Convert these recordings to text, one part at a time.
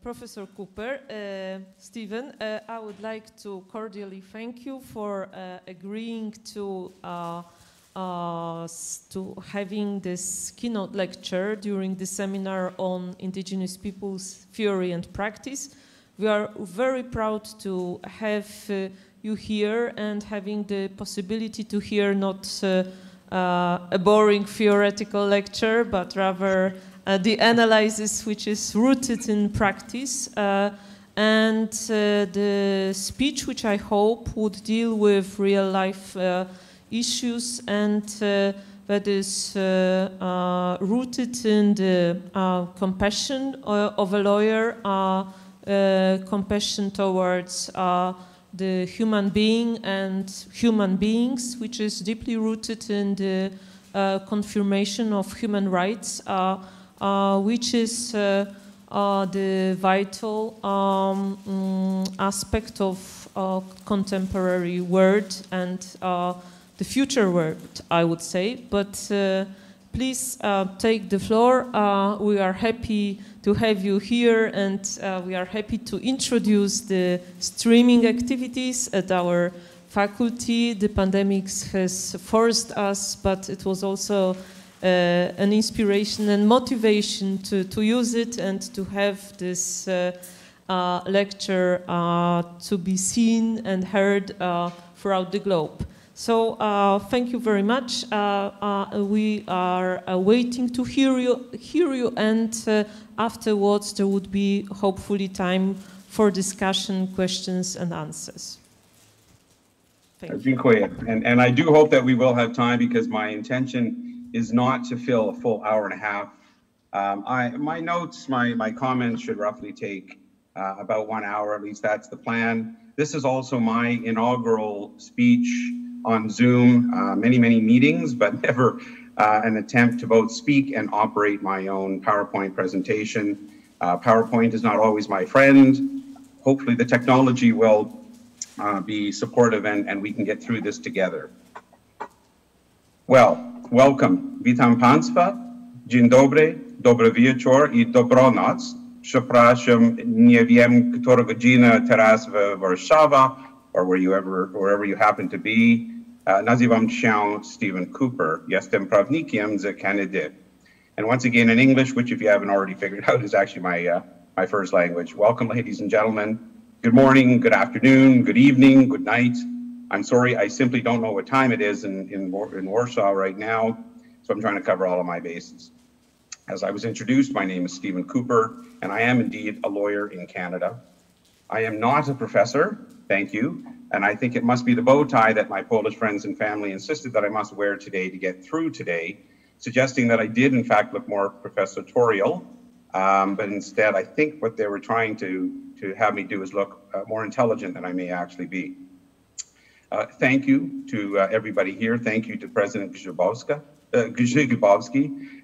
Professor Cooper, Stephen, I would like to cordially thank you for agreeing to having this keynote lecture during the seminar on Indigenous peoples' theory and practice. We are very proud to have you here and having the possibility to hear not a boring theoretical lecture, but rather the analysis which is rooted in practice, and the speech which I hope would deal with real life issues and that is rooted in the compassion of a lawyer, compassion towards the human being and human beings, which is deeply rooted in the confirmation of human rights, which is the vital aspect of contemporary world and the future world, I would say. But please take the floor. We are happy to have you here, and we are happy to introduce the streaming activities at our faculty. The pandemic has forced us, but it was also an inspiration and motivation to use it and to have this lecture to be seen and heard throughout the globe. So thank you very much. We are waiting to hear you, and afterwards there would be hopefully time for discussion, questions and answers. Thank you. And I do hope that we will have time, because my intention is not to fill a full hour and a half. My notes, my comments should roughly take about 1 hour, at least that's the plan. This is also my inaugural speech on Zoom, many meetings, but never an attempt to both speak and operate my own PowerPoint presentation. PowerPoint is not always my friend. Hopefully the technology will be supportive and we can get through this together. Well, welcome. Witam Państwa. Dzień dobry, dobry wieczór I dobronoc. Przepraszam, nie wiem, która godzina teraz w Warszawa, or wherever you happen to be. Nazywam się Stephen Cooper. Jestem prawnikiem z Canady. And once again in English, which if you haven't already figured out is actually my first language. Welcome, ladies and gentlemen. Good morning, good afternoon, good evening, good night. I'm sorry, I simply don't know what time it is in Warsaw right now, so I'm trying to cover all of my bases. As I was introduced, my name is Stephen Cooper, and I am indeed a lawyer in Canada. I am not a professor, thank you, and I think it must be the bow tie that my Polish friends and family insisted that I must wear today to get through today, suggesting that I did in fact look more professorial, but instead I think what they were trying to have me do is look more intelligent than I may actually be. Thank you to everybody here. Thank you to President Grzybowski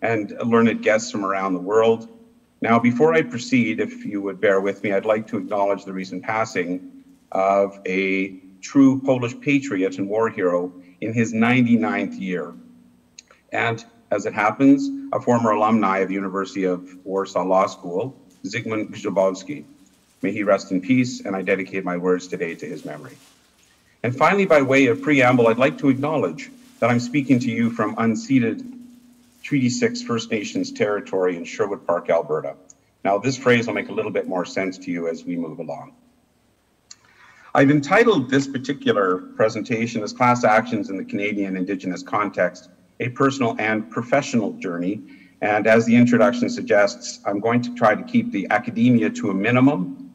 and learned guests from around the world. Now, before I proceed, if you would bear with me, I'd like to acknowledge the recent passing of a true Polish patriot and war hero in his 99th year. And as it happens, a former alumni of the University of Warsaw Law School, Zygmunt Grzybowski. May he rest in peace, and I dedicate my words today to his memory. And finally, by way of preamble, I'd like to acknowledge that I'm speaking to you from unceded Treaty 6 First Nations territory in Sherwood Park, Alberta. Now, this phrase will make a little bit more sense to you as we move along. I've entitled this particular presentation as Class Actions in the Canadian Indigenous Context, a Personal and Professional Journey. And as the introduction suggests, I'm going to try to keep the academia to a minimum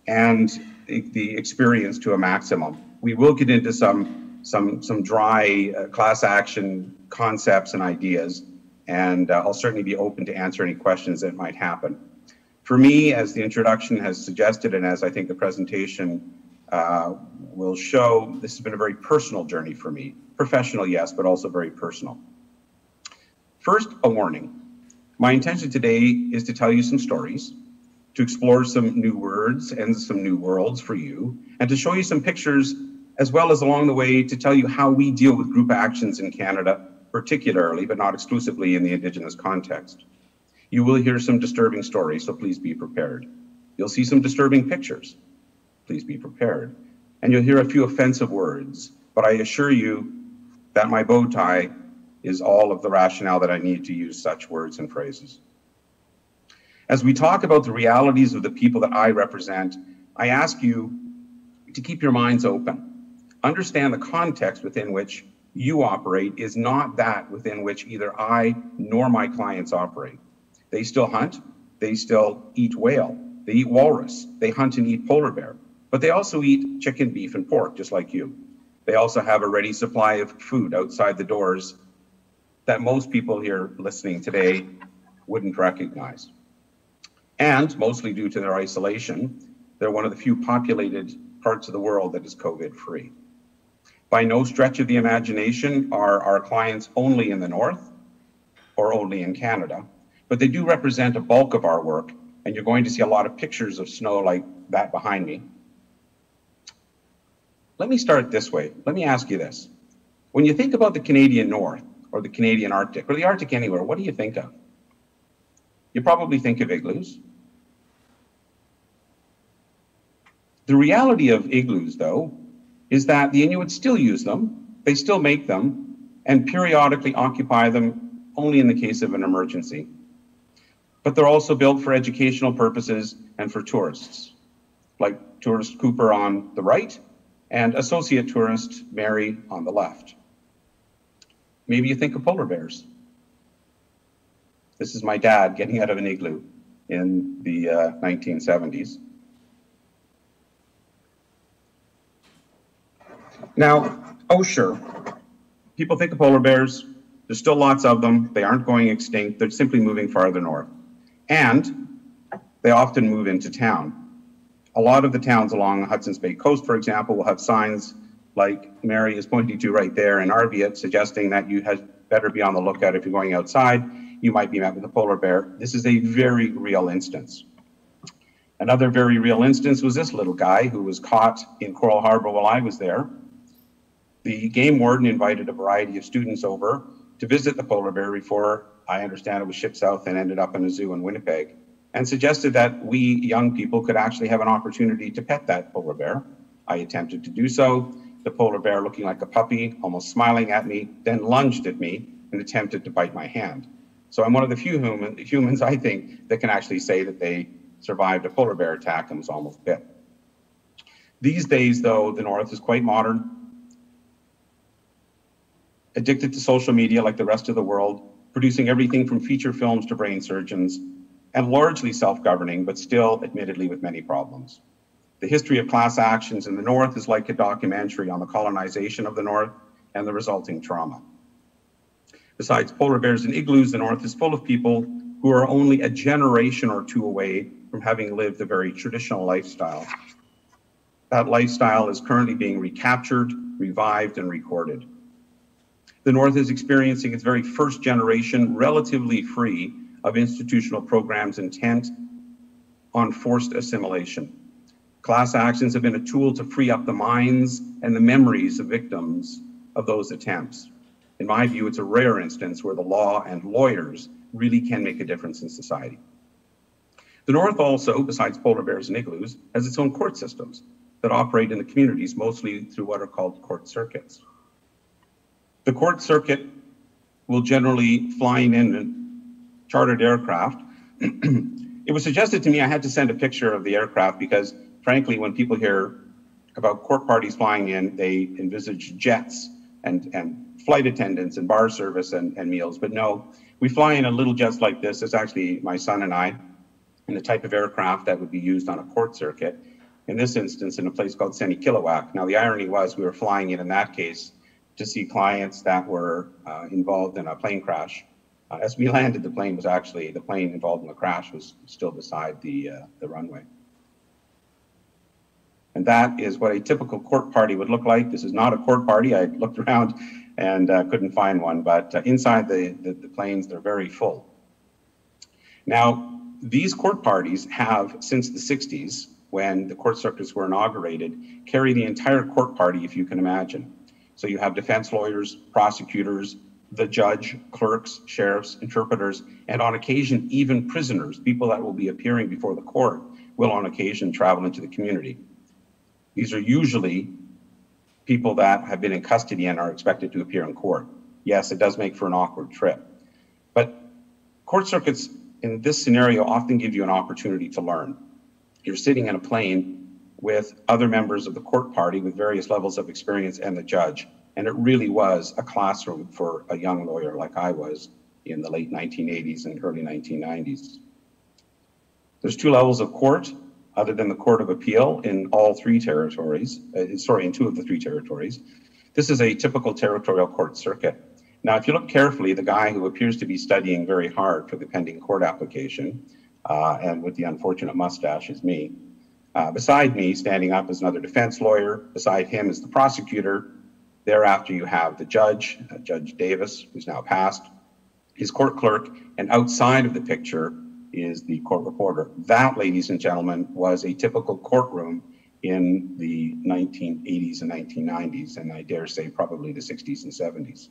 and the experience to a maximum. We will get into some dry class action concepts and ideas, and I'll certainly be open to answer any questions that might happen. For me, as the introduction has suggested, and as I think the presentation will show, this has been a very personal journey for me. Professional, yes, but also very personal. First, a warning. My intention today is to tell you some stories, to explore some new words and some new worlds for you, and to show you some pictures, as well as along the way to tell you how we deal with group actions in Canada, particularly, but not exclusively in the Indigenous context. You will hear some disturbing stories, so please be prepared. You'll see some disturbing pictures. Please be prepared. And you'll hear a few offensive words, but I assure you that my bow tie is all of the rationale that I need to use such words and phrases. As we talk about the realities of the people that I represent, I ask you to keep your minds open. Understand the context within which you operate is not that within which either I nor my clients operate. They still hunt, they still eat whale, they eat walrus, they hunt and eat polar bear, but they also eat chicken, beef, and pork, just like you. They also have a ready supply of food outside the doors that most people here listening today wouldn't recognize. And mostly due to their isolation, they're one of the few populated parts of the world that is COVID-free. By no stretch of the imagination are our clients only in the north or only in Canada, but they do represent a bulk of our work, and you're going to see a lot of pictures of snow like that behind me. Let me start this way. Let me ask you this. When you think about the Canadian North or the Canadian Arctic or the Arctic anywhere, what do you think of? You probably think of igloos. The reality of igloos, though, is that the Inuit still use them, they still make them, and periodically occupy them only in the case of an emergency. But they're also built for educational purposes and for tourists, like tourist Cooper on the right and associate tourist Mary on the left. Maybe you think of polar bears. This is my dad getting out of an igloo in the 1970s. Now, oh sure, people think of polar bears. There's still lots of them. They aren't going extinct. They're simply moving farther north. And they often move into town. A lot of the towns along the Hudson's Bay coast, for example, will have signs like Mary is pointing to right there in Arviat, suggesting that you had better be on the lookout if you're going outside. You might be met with a polar bear. This is a very real instance. Another very real instance was this little guy who was caught in Coral Harbor while I was there. The game warden invited a variety of students over to visit the polar bear before, I understand, it was shipped south and ended up in a zoo in Winnipeg, and suggested that we young people could actually have an opportunity to pet that polar bear. I attempted to do so. The polar bear, looking like a puppy, almost smiling at me, then lunged at me and attempted to bite my hand. So I'm one of the few humans, I think, that can actually say that they survived a polar bear attack and was almost bit. These days, though, the North is quite modern, addicted to social media like the rest of the world, producing everything from feature films to brain surgeons, and largely self-governing, but still admittedly with many problems. The history of class actions in the North is like a documentary on the colonization of the North and the resulting trauma. Besides polar bears and igloos, the North is full of people who are only a generation or two away from having lived a very traditional lifestyle. That lifestyle is currently being recaptured, revived, and recorded. The North is experiencing its very first generation relatively free of institutional programs intent on forced assimilation. Class actions have been a tool to free up the minds and the memories of victims of those attempts. In my view, it's a rare instance where the law and lawyers really can make a difference in society. The North also, besides polar bears and igloos, has its own court systems that operate in the communities, mostly through what are called court circuits. The court circuit will generally fly in chartered aircraft. It was suggested to me I had to send a picture of the aircraft because, frankly, when people hear about court parties flying in, they envisage jets and flight attendants and bar service and meals. But no, we fly in a little jets like this. It's actually my son and I in the type of aircraft that would be used on a court circuit. In this instance, in a place called Kipsiak. Now, the irony was we were flying in that case to see clients that were involved in a plane crash. As we landed, the plane involved in the crash was still beside the runway. And that is what a typical court party would look like. This is not a court party. I looked around and couldn't find one, but inside the planes, they're very full. Now, these court parties have, since the 60s, when the court circuits were inaugurated, carry the entire court party, if you can imagine. So you have defense lawyers, prosecutors, the judge, clerks, sheriffs, interpreters, and on occasion, even prisoners, people that will be appearing before the court, will on occasion travel into the community. These are usually people that have been in custody and are expected to appear in court. Yes, it does make for an awkward trip. But court circuits in this scenario often give you an opportunity to learn. You're sitting in a plane with other members of the court party with various levels of experience and the judge. And it really was a classroom for a young lawyer like I was in the late 1980s and early 1990s. There's two levels of court, other than the Court of Appeal in all three territories, in two of the three territories. This is a typical territorial court circuit. Now, if you look carefully, the guy who appears to be studying very hard for the pending court application, and with the unfortunate mustache, is me. Beside me, standing up, is another defense lawyer. Beside him is the prosecutor. Thereafter, you have the judge, Judge Davis, who's now passed, his court clerk, and outside of the picture is the court reporter. That, ladies and gentlemen, was a typical courtroom in the 1980s and 1990s, and I dare say probably the 60s and 70s.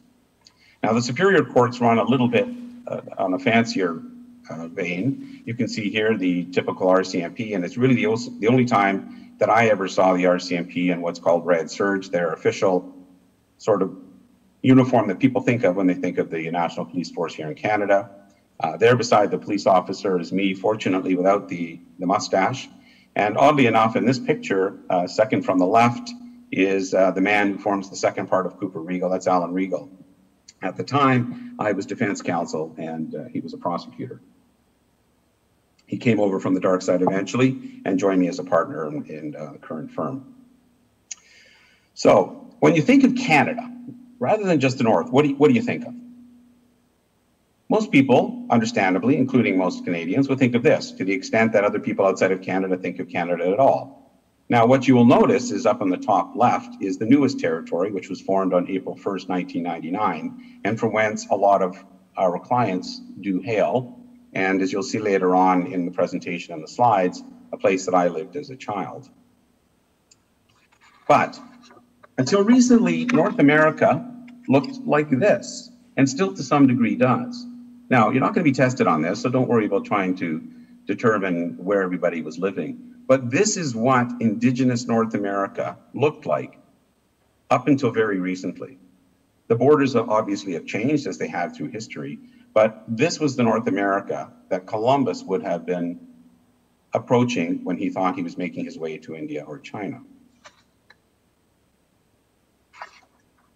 Now, the superior courts run a little bit on a fancier vein. You can see here the typical RCMP, and it's really the only time that I ever saw the RCMP in what's called red serge, their official sort of uniform that people think of when they think of the National Police Force here in Canada. There beside the police officer is me, fortunately without the mustache. And oddly enough, in this picture, second from the left, is the man who forms the second part of Cooper Regal. That's Alan Regal. At the time, I was defense counsel and he was a prosecutor. He came over from the dark side eventually and joined me as a partner in the current firm. So when you think of Canada, rather than just the North, what do you think of? Most people, understandably, including most Canadians, would think of this, to the extent that other people outside of Canada think of Canada at all. Now, what you will notice is up on the top left is the newest territory, which was formed on April 1st, 1999, and from whence a lot of our clients do hail. And as you'll see later on in the presentation and the slides, a place that I lived as a child. But until recently, North America looked like this, and still to some degree does. Now, you're not going to be tested on this, so don't worry about trying to determine where everybody was living. But this is what Indigenous North America looked like up until very recently. The borders obviously have changed as they have through history, but this was the North America that Columbus would have been approaching when he thought he was making his way to India or China.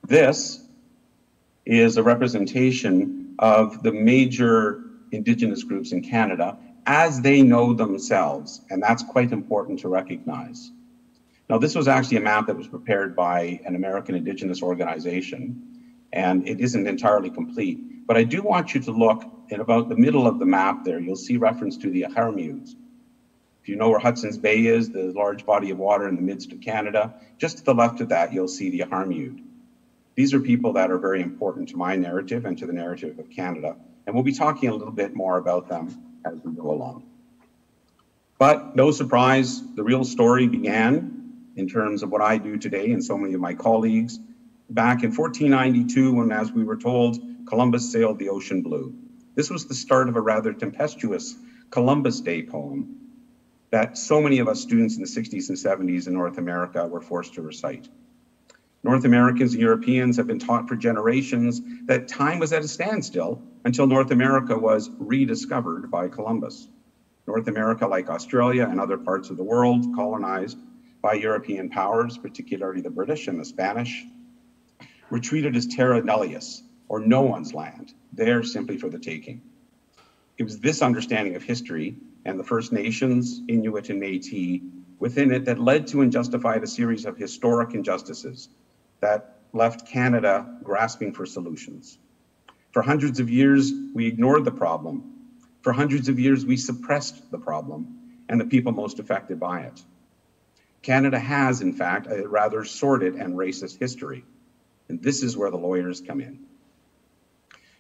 This is a representation of the major Indigenous groups in Canada as they know themselves, and that's quite important to recognize. Now, this was actually a map that was prepared by an American Indigenous organization, and it isn't entirely complete, but I do want you to look in about the middle of the map there. You'll see reference to the Harringtons. If you know where Hudson's Bay is, the large body of water in the midst of Canada, just to the left of that, you'll see the Harrington. These are people that are very important to my narrative and to the narrative of Canada, and we'll be talking a little bit more about them as we go along. But no surprise, the real story began in terms of what I do today and so many of my colleagues back in 1492 when, as we were told, Columbus sailed the ocean blue. This was the start of a rather tempestuous Columbus Day poem that so many of us students in the 60s and 70s in North America were forced to recite. North Americans and Europeans have been taught for generations that time was at a standstill until North America was rediscovered by Columbus. North America, like Australia and other parts of the world, colonized by European powers, particularly the British and the Spanish, were treated as terra nullius, or no one's land, there simply for the taking. It was this understanding of history and the First Nations, Inuit and Métis, within it that led to and justified a series of historic injustices that left Canada grasping for solutions. For hundreds of years, we ignored the problem. For hundreds of years, we suppressed the problem and the people most affected by it. Canada has, in fact, a rather sordid and racist history, and this is where the lawyers come in.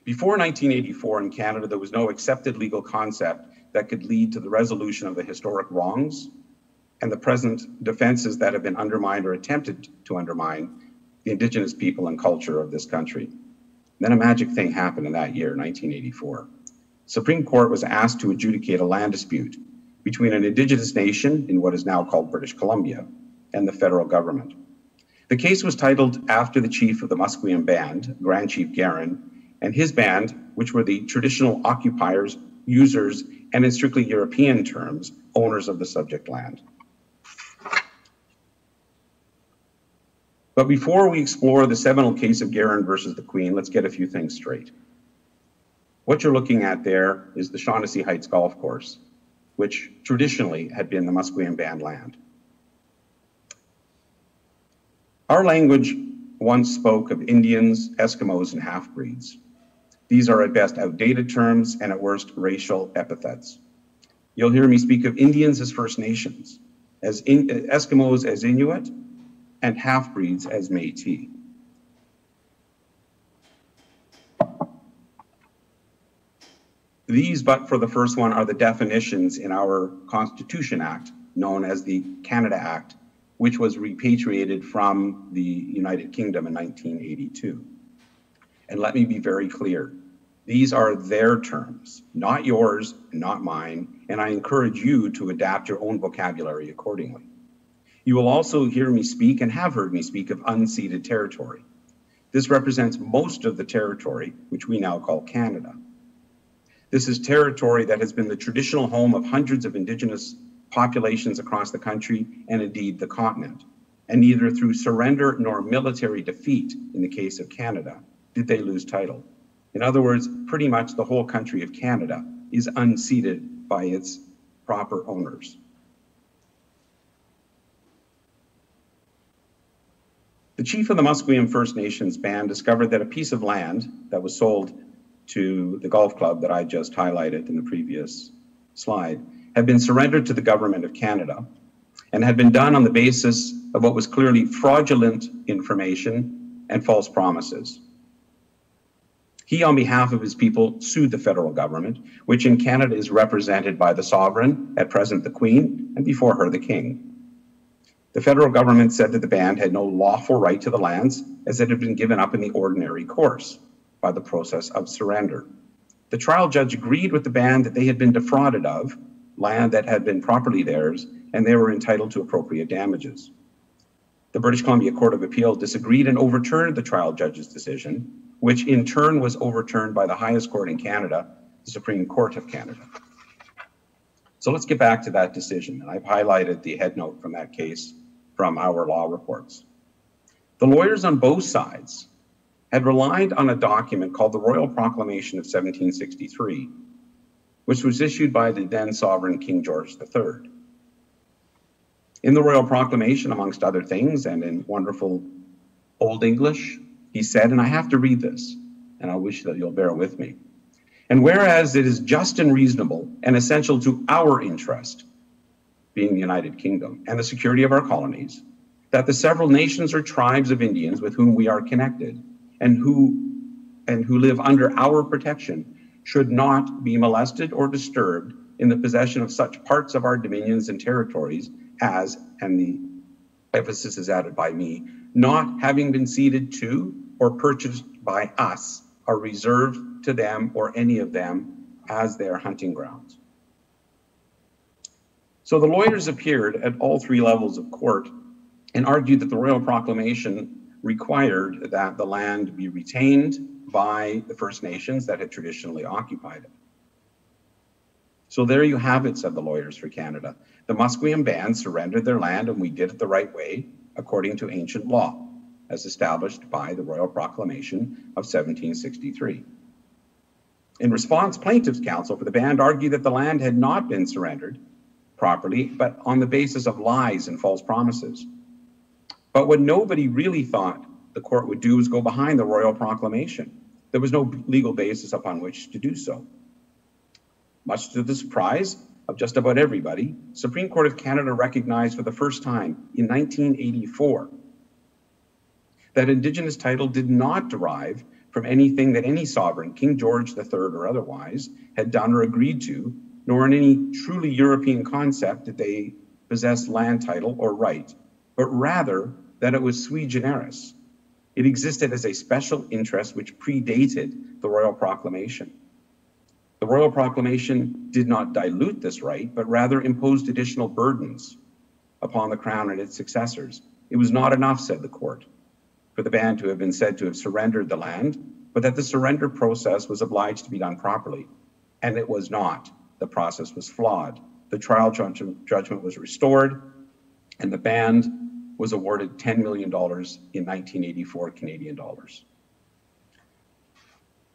Before 1984 in Canada, there was no accepted legal concept that could lead to the resolution of the historic wrongs and the present defenses that have been undermined or attempted to undermine the Indigenous people and culture of this country. Then a magic thing happened in that year, 1984. Supreme Court was asked to adjudicate a land dispute between an Indigenous nation in what is now called British Columbia and the federal government. The case was titled after the chief of the Musqueam Band, Grand Chief Garin, and his band, which were the traditional occupiers, users, and in strictly European terms, owners of the subject land. But before we explore the seminal case of Garin versus the Queen, let's get a few things straight. What you're looking at there is the Shaughnessy Heights Golf Course, which traditionally had been the Musqueam Band land. Our language once spoke of Indians, Eskimos, and half-breeds. These are at best outdated terms and at worst racial epithets. You'll hear me speak of Indians as First Nations, as Eskimos as Inuit, and half-breeds as Métis. These, but for the first one, are the definitions in our Constitution Act, known as the Canada Act, which was repatriated from the United Kingdom in 1982. And let me be very clear, these are their terms, not yours, not mine, and I encourage you to adapt your own vocabulary accordingly. You will also hear me speak and have heard me speak of unceded territory. This represents most of the territory, which we now call Canada. This is territory that has been the traditional home of hundreds of Indigenous populations across the country and indeed the continent. And neither through surrender nor military defeat, in the case of Canada, did they lose title. In other words, pretty much the whole country of Canada is unceded by its proper owners. The chief of the Musqueam First Nations band discovered that a piece of land that was sold to the golf club that I just highlighted in the previous slide had been surrendered to the government of Canada and had been done on the basis of what was clearly fraudulent information and false promises. He, on behalf of his people, sued the federal government, which in Canada is represented by the sovereign, at present the Queen, and before her the King. The federal government said that the band had no lawful right to the lands as it had been given up in the ordinary course by the process of surrender. The trial judge agreed with the band that they had been defrauded of land that had been properly theirs, and they were entitled to appropriate damages. The British Columbia Court of Appeal disagreed and overturned the trial judge's decision, which in turn was overturned by the highest court in Canada, the Supreme Court of Canada. So let's get back to that decision, and I've highlighted the headnote from that case from our law reports. The lawyers on both sides had relied on a document called the Royal Proclamation of 1763, which was issued by the then sovereign King George III. In the Royal Proclamation, amongst other things, and in wonderful Old English, he said, and I have to read this, and I wish that you'll bear with me. And whereas it is just and reasonable and essential to our interest, being the United Kingdom, and the security of our colonies, that the several nations or tribes of Indians with whom we are connected and who live under our protection should not be molested or disturbed in the possession of such parts of our dominions and territories as, and the emphasis is added by me, not having been ceded to or purchased by us, are reserved to them or any of them as their hunting grounds. So the lawyers appeared at all three levels of court and argued that the Royal Proclamation required that the land be retained by the First Nations that had traditionally occupied it. So there you have it, said the lawyers for Canada. The Musqueam band surrendered their land and we did it the right way, according to ancient law, as established by the Royal Proclamation of 1763. In response, plaintiffs' counsel for the band argued that the land had not been surrendered properly, but on the basis of lies and false promises. But what nobody really thought the court would do was go behind the Royal Proclamation. There was no legal basis upon which to do so. Much to the surprise of just about everybody, Supreme Court of Canada recognized for the first time in 1984 that Indigenous title did not derive from anything that any sovereign, King George III or otherwise, had done or agreed to, nor in any truly European concept that they possessed land title or right, but rather that it was sui generis, It existed as a special interest which predated the Royal Proclamation. The Royal Proclamation did not dilute this right, but rather imposed additional burdens upon the Crown and its successors. It was not enough, said the court, for the band to have been said to have surrendered the land, but that the surrender process was obliged to be done properly. And it was not. The process was flawed. The trial judgment was restored, and the band was awarded $10 million in 1984 Canadian dollars.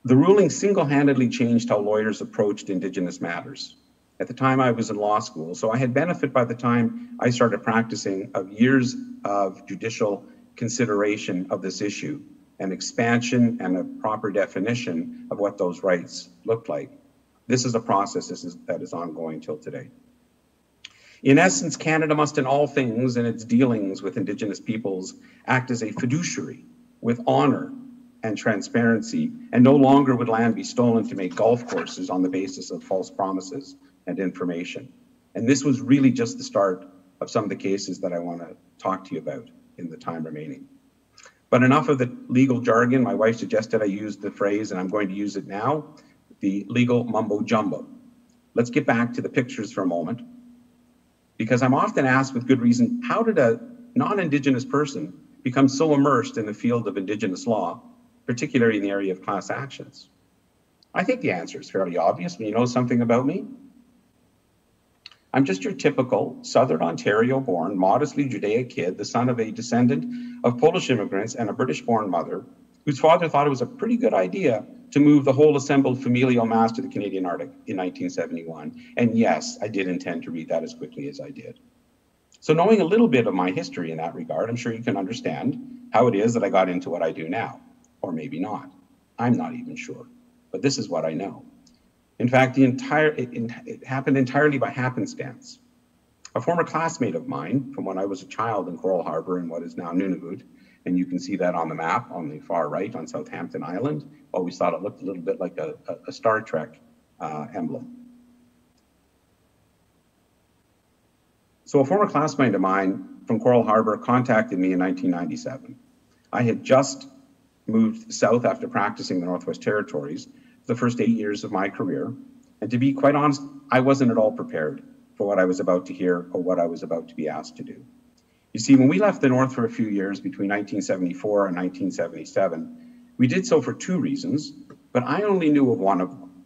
The ruling single-handedly changed how lawyers approached Indigenous matters. At the time I was in law school, so I had benefit by the time I started practicing of years of judicial consideration of this issue, an expansion and a proper definition of what those rights looked like. This is a process that is ongoing till today. In essence, Canada must in all things in its dealings with Indigenous peoples act as a fiduciary with honor and transparency, and no longer would land be stolen to make golf courses on the basis of false promises and information. And this was really just the start of some of the cases that I want to talk to you about in the time remaining. But enough of the legal jargon. My wife suggested I use the phrase, and I'm going to use it now, the legal mumbo jumbo. Let's get back to the pictures for a moment, because I'm often asked with good reason, how did a non-Indigenous person become so immersed in the field of Indigenous law, particularly in the area of class actions? I think the answer is fairly obvious when you know something about me. I'm just your typical Southern Ontario-born, modestly Judaic kid, the son of a descendant of Polish immigrants and a British-born mother, whose father thought it was a pretty good idea to move the whole assembled familial mass to the Canadian Arctic in 1971. And yes, I did intend to read that as quickly as I did. So knowing a little bit of my history in that regard, I'm sure you can understand how it is that I got into what I do now, or maybe not. I'm not even sure, but this is what I know. In fact, it happened entirely by happenstance. A former classmate of mine from when I was a child in Coral Harbour in what is now Nunavut, and you can see that on the map on the far right on Southampton Island. Always thought it looked a little bit like a Star Trek emblem. So a former classmate of mine from Coral Harbour contacted me in 1997. I had just moved south after practicing the Northwest Territories the first 8 years of my career. And to be quite honest, I wasn't at all prepared for what I was about to hear or what I was about to be asked to do. You see, when we left the North for a few years between 1974 and 1977, we did so for two reasons, but I only knew of one of them.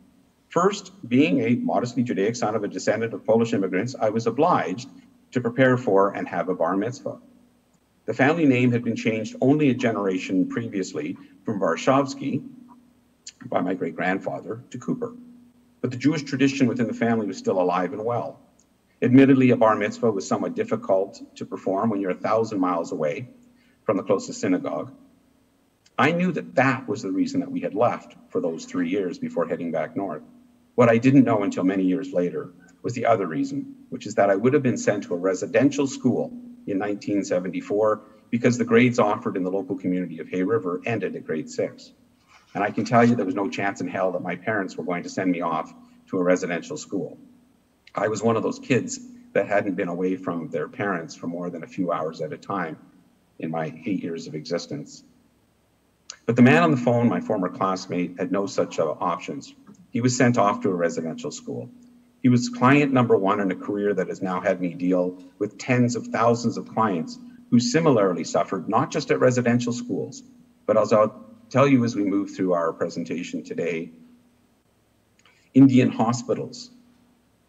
First, being a modestly Judaic son of a descendant of Polish immigrants, I was obliged to prepare for and have a bar mitzvah. The family name had been changed only a generation previously from Varshavsky, by my great-grandfather, to Cooper. But the Jewish tradition within the family was still alive and well. Admittedly, a bar mitzvah was somewhat difficult to perform when you're 1,000 miles away from the closest synagogue. I knew that that was the reason that we had left for those 3 years before heading back north. What I didn't know until many years later was the other reason, which is that I would have been sent to a residential school in 1974 because the grades offered in the local community of Hay River ended at grade 6. And I can tell you there was no chance in hell that my parents were going to send me off to a residential school. I was one of those kids that hadn't been away from their parents for more than a few hours at a time in my 8 years of existence. But the man on the phone, my former classmate, had no such options. He was sent off to a residential school. He was client number one in a career that has now had me deal with tens of thousands of clients who similarly suffered, not just at residential schools, but as I'll tell you as we move through our presentation today, Indian hospitals,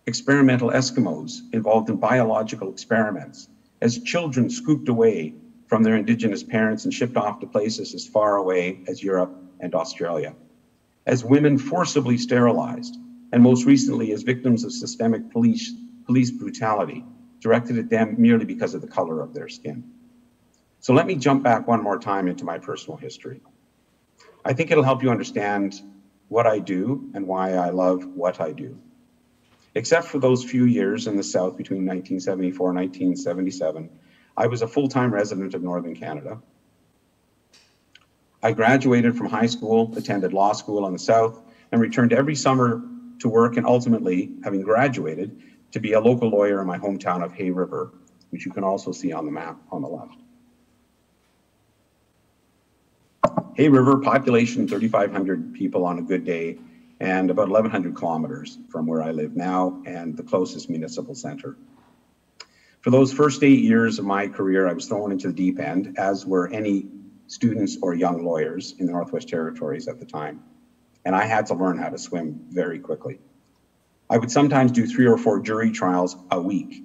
experimental Eskimos involved in biological experiments, as children scooped away from their Indigenous parents and shipped off to places as far away as Europe and Australia, as women forcibly sterilized, and most recently as victims of systemic police brutality directed at them merely because of the color of their skin. So let me jump back one more time into my personal history. I think it'll help you understand what I do and why I love what I do. Except for those few years in the South between 1974 and 1977, I was a full-time resident of Northern Canada. I graduated from high school, attended law school in the South, and returned every summer to work, and ultimately, having graduated, to be a local lawyer in my hometown of Hay River, which you can also see on the map on the left. Hay River, population 3,500 people on a good day, and about 1,100 kilometers from where I live now and the closest municipal center. For those first 8 years of my career, I was thrown into the deep end, as were any students or young lawyers in the Northwest Territories at the time. And I had to learn how to swim very quickly. I would sometimes do 3 or 4 jury trials a week.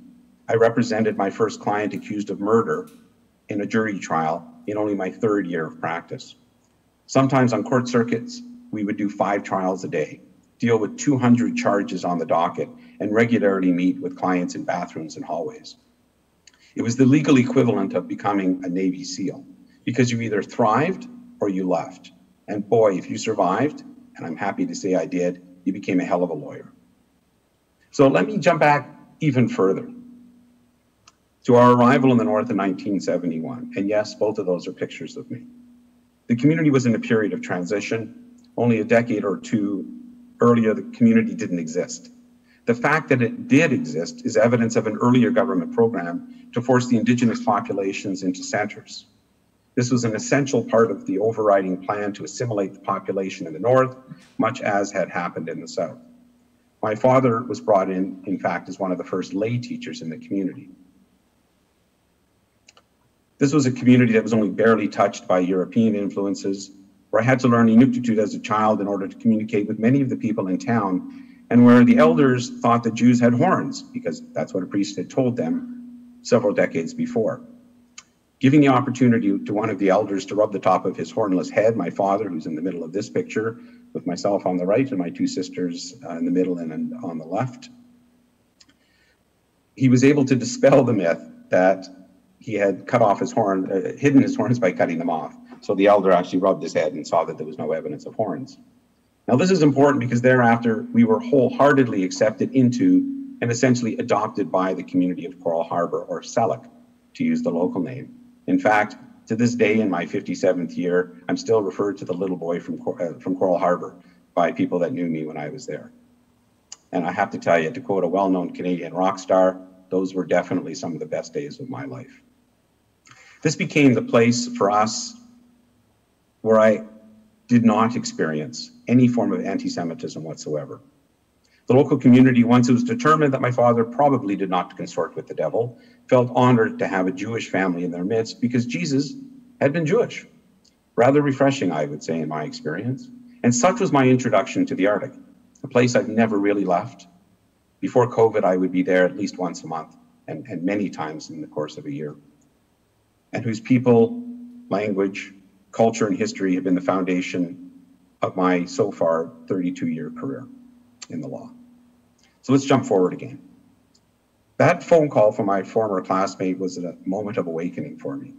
I represented my first client accused of murder in a jury trial in only my 3rd year of practice. Sometimes on court circuits, we would do 5 trials a day, deal with 200 charges on the docket, and regularly meet with clients in bathrooms and hallways. It was the legal equivalent of becoming a Navy SEAL, because you either thrived or you left. And boy, if you survived, and I'm happy to say I did, you became a hell of a lawyer. So let me jump back even further to our arrival in the North in 1971. And yes, both of those are pictures of me. The community was in a period of transition. Only a decade or 2 earlier, the community didn't exist. The fact that it did exist is evidence of an earlier government program to force the Indigenous populations into centres. This was an essential part of the overriding plan to assimilate the population in the North, much as had happened in the South. My father was brought in fact, as one of the first lay teachers in the community. This was a community that was only barely touched by European influences, where I had to learn Inuktitut as a child in order to communicate with many of the people in town, and where the elders thought that Jews had horns, because that's what a priest had told them several decades before. Giving the opportunity to one of the elders to rub the top of his hornless head, my father, who's in the middle of this picture, with myself on the right and my 2 sisters in the middle and on the left, he was able to dispel the myth that he had cut off his horn, hidden his horns by cutting them off. So the elder actually rubbed his head and saw that there was no evidence of horns. Now this is important because thereafter we were wholeheartedly accepted into and essentially adopted by the community of Coral Harbour, or Selleck, to use the local name. In fact, to this day in my 57th year, I'm still referred to the little boy from Coral Harbour by people that knew me when I was there. And I have to tell you, to quote a well-known Canadian rock star, those were definitely some of the best days of my life. This became the place for us where I did not experience any form of anti-Semitism whatsoever. The local community, once it was determined that my father probably did not consort with the devil, felt honored to have a Jewish family in their midst because Jesus had been Jewish. Rather refreshing, I would say, in my experience. And such was my introduction to the Arctic, a place I've never really left. Before COVID, I would be there at least once a month and many times in the course of a year, and whose people, language, culture, and history have been the foundation of my so far 32-year career in the law. So let's jump forward again. That phone call from my former classmate was a moment of awakening for me.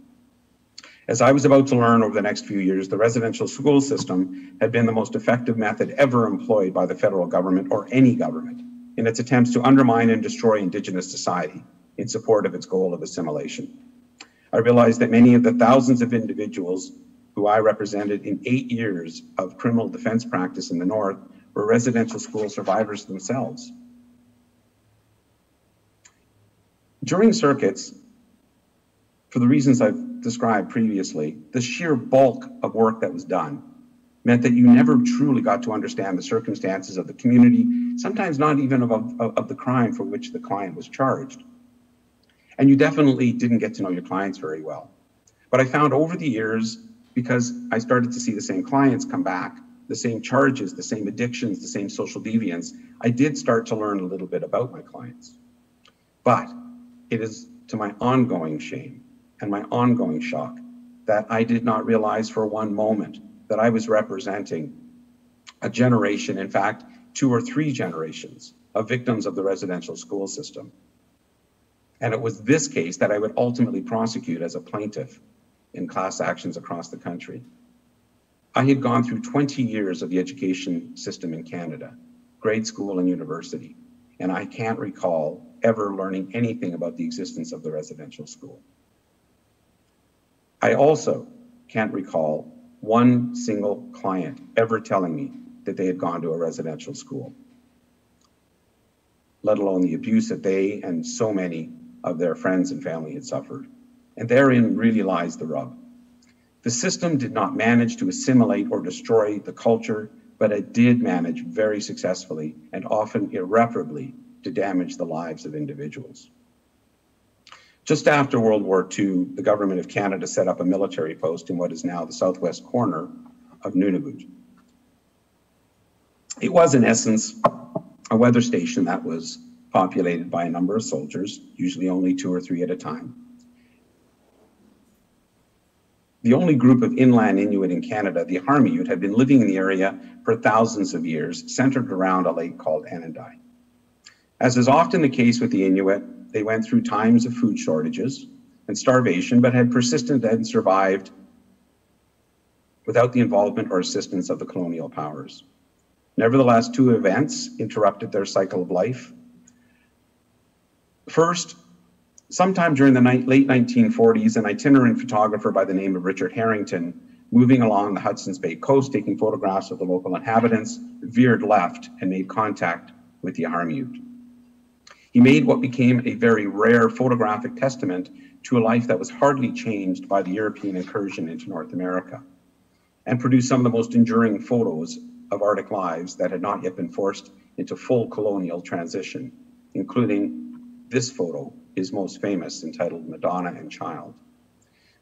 As I was about to learn over the next few years, the residential school system had been the most effective method ever employed by the federal government or any government in its attempts to undermine and destroy Indigenous society in support of its goal of assimilation. I realized that many of the thousands of individuals who I represented in 8 years of criminal defense practice in the North were residential school survivors themselves. During circuits, for the reasons I've described previously, the sheer bulk of work that was done meant that you never truly got to understand the circumstances of the community, sometimes not even of the crime for which the client was charged. And you definitely didn't get to know your clients very well. But I found over the years, because I started to see the same clients come back, the same charges, the same addictions, the same social deviance, I did start to learn a little bit about my clients. But it is to my ongoing shame and my ongoing shock that I did not realize for one moment that I was representing a generation, in fact, 2 or 3 generations of victims of the residential school system. And it was this case that I would ultimately prosecute as a plaintiff in class actions across the country. I had gone through 20 years of the education system in Canada, grade school and university, and I can't recall ever learning anything about the existence of the residential school. I also can't recall one single client ever telling me that they had gone to a residential school, let alone the abuse that they and so many of their friends and family had suffered. And therein really lies the rub. The system did not manage to assimilate or destroy the culture, but it did manage very successfully and often irreparably to damage the lives of individuals. Just after World War II, the Government of Canada set up a military post in what is now the southwest corner of Nunavut. It was, in essence, a weather station that was populated by a number of soldiers, usually only 2 or 3 at a time. The only group of inland Inuit in Canada, the Harmiut, had been living in the area for thousands of years, centered around a lake called Anandai. As is often the case with the Inuit, they went through times of food shortages and starvation, but had persisted and survived without the involvement or assistance of the colonial powers. Nevertheless, 2 events interrupted their cycle of life. First, sometime during the late 1940s, an itinerant photographer by the name of Richard Harrington, moving along the Hudson's Bay coast, taking photographs of the local inhabitants, veered left and made contact with the Harmiut. He made what became a very rare photographic testament to a life that was hardly changed by the European incursion into North America, and produced some of the most enduring photos of Arctic lives that had not yet been forced into full colonial transition, including this photo, his most famous, entitled Madonna and Child.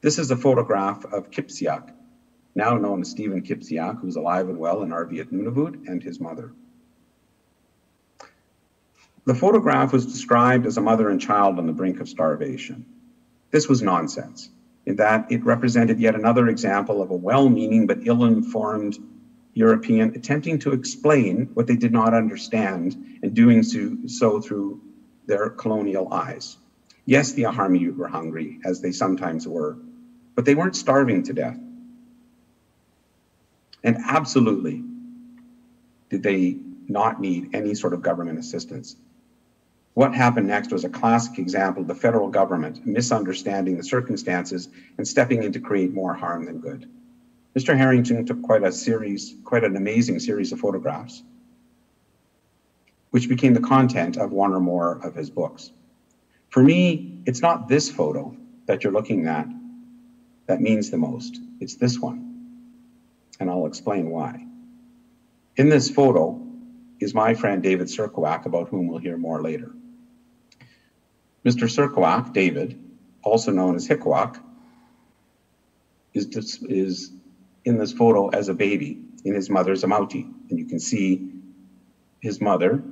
This is a photograph of Kipsiak, now known as Stephen Kipsiak, who's alive and well in RV at Nunavut, and his mother. The photograph was described as a mother and child on the brink of starvation. This was nonsense, in that it represented yet another example of a well-meaning but ill-informed European attempting to explain what they did not understand, and doing so through their colonial eyes. Yes, the Harmiut were hungry, as they sometimes were, but they weren't starving to death. And absolutely did they not need any sort of government assistance. What happened next was a classic example of the federal government misunderstanding the circumstances and stepping in to create more harm than good. Mr. Harrington took quite an amazing series of photographs, which became the content of one or more of his books. For me, it's not this photo that you're looking at that means the most. It's this one, and I'll explain why. In this photo is my friend David Serkowak, about whom we'll hear more later. Mr. Serkowak, David, also known as Hikowak, is in this photo as a baby in his mother's amauti. And you can see his mother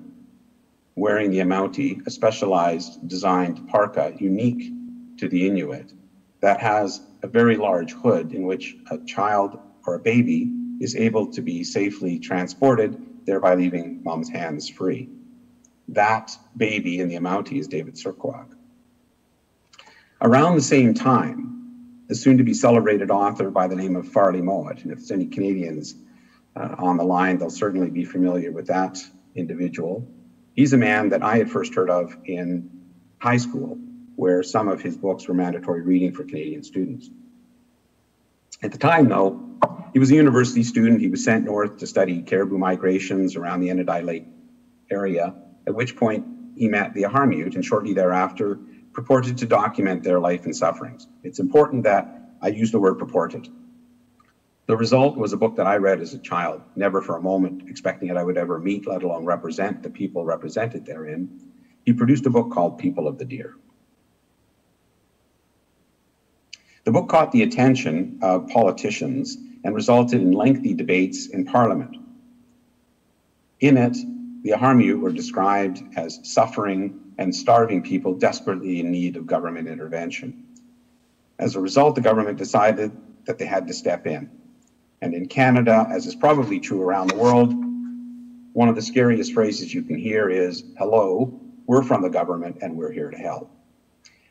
wearing the amauti, a specialized designed parka unique to the Inuit that has a very large hood in which a child or a baby is able to be safely transported, thereby leaving mom's hands free. That baby in the amauti is David Serkowak. Around the same time, the soon-to-be celebrated author by the name of Farley Mowat, and if there's any Canadians on the line, they'll certainly be familiar with that individual. He's a man that I had first heard of in high school, where some of his books were mandatory reading for Canadian students. At the time, though, he was a university student. He was sent north to study caribou migrations around the Anandai Lake area, at which point he met the Harmiut, and shortly thereafter purported to document their life and sufferings. It's important that I use the word purported. The result was a book that I read as a child, never for a moment expecting that I would ever meet, let alone represent the people represented therein. He produced a book called People of the Deer. The book caught the attention of politicians and resulted in lengthy debates in Parliament. In it, the Harmiut were described as suffering and starving people desperately in need of government intervention. As a result, the government decided that they had to step in. And in Canada, as is probably true around the world, one of the scariest phrases you can hear is, "Hello, we're from the government and we're here to help."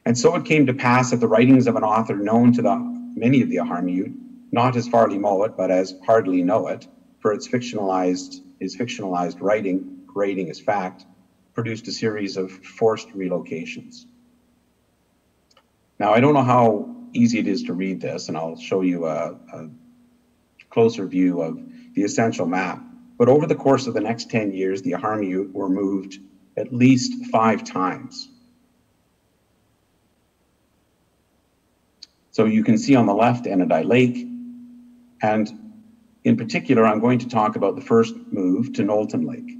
And so it came to pass that the writings of an author known to many of the Harmiut, not as Farley Mowat, but as Hardly Know It, for his fictionalized writing, creating as fact, produced a series of forced relocations. Now, I don't know how easy it is to read this, and I'll show you a closer view of the essential map. But over the course of the next 10 years, the Harmiut were moved at least 5 times. So you can see on the left Enadai Lake, and in particular, I'm going to talk about the first move to Knowlton Lake.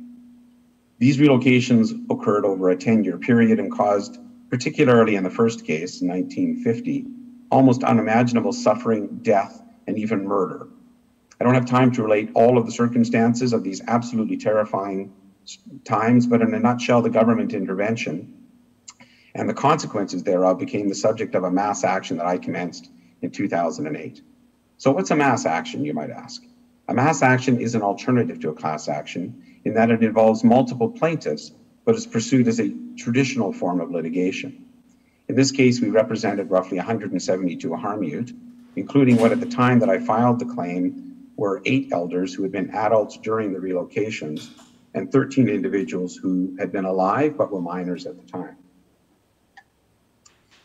These relocations occurred over a 10-year period and caused, particularly in the first case, in 1950, almost unimaginable suffering, death, and even murder. I don't have time to relate all of the circumstances of these absolutely terrifying times, but in a nutshell, the government intervention and the consequences thereof became the subject of a mass action that I commenced in 2008. So what's a mass action, you might ask? A mass action is an alternative to a class action in that it involves multiple plaintiffs, but is pursued as a traditional form of litigation. In this case, we represented roughly 172 Harmute, including what at the time that I filed the claim were 8 elders who had been adults during the relocations and 13 individuals who had been alive but were minors at the time.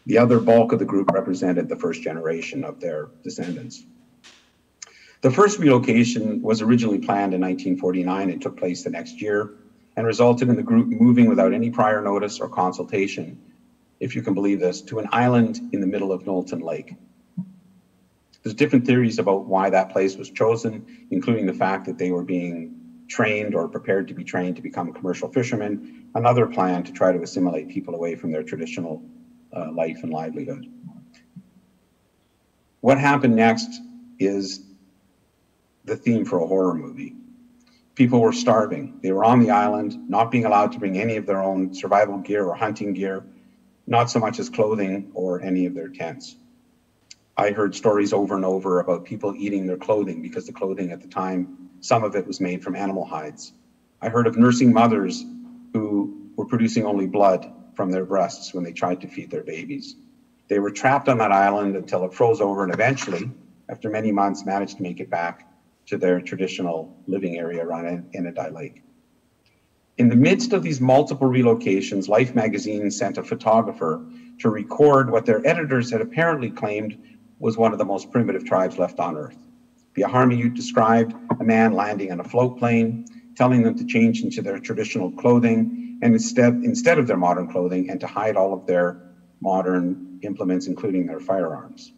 The other bulk of the group represented the first generation of their descendants. The first relocation was originally planned in 1949 and took place the next year and resulted in the group moving without any prior notice or consultation, if you can believe this, to an island in the middle of Knowlton Lake. There's different theories about why that place was chosen, including the fact that they were being trained or prepared to be trained to become commercial fishermen, another plan to try to assimilate people away from their traditional life and livelihood. What happened next is the theme for a horror movie. People were starving. They were on the island, not being allowed to bring any of their own survival gear or hunting gear, not so much as clothing or any of their tents. I heard stories over and over about people eating their clothing because the clothing at the time, some of it was made from animal hides. I heard of nursing mothers who were producing only blood from their breasts when they tried to feed their babies. They were trapped on that island until it froze over and eventually, after many months, managed to make it back to their traditional living area around Enadai Lake. In the midst of these multiple relocations, Life magazine sent a photographer to record what their editors had apparently claimed was one of the most primitive tribes left on Earth. The Harmute described a man landing on a float plane, telling them to change into their traditional clothing and instead of their modern clothing, and to hide all of their modern implements, including their firearms.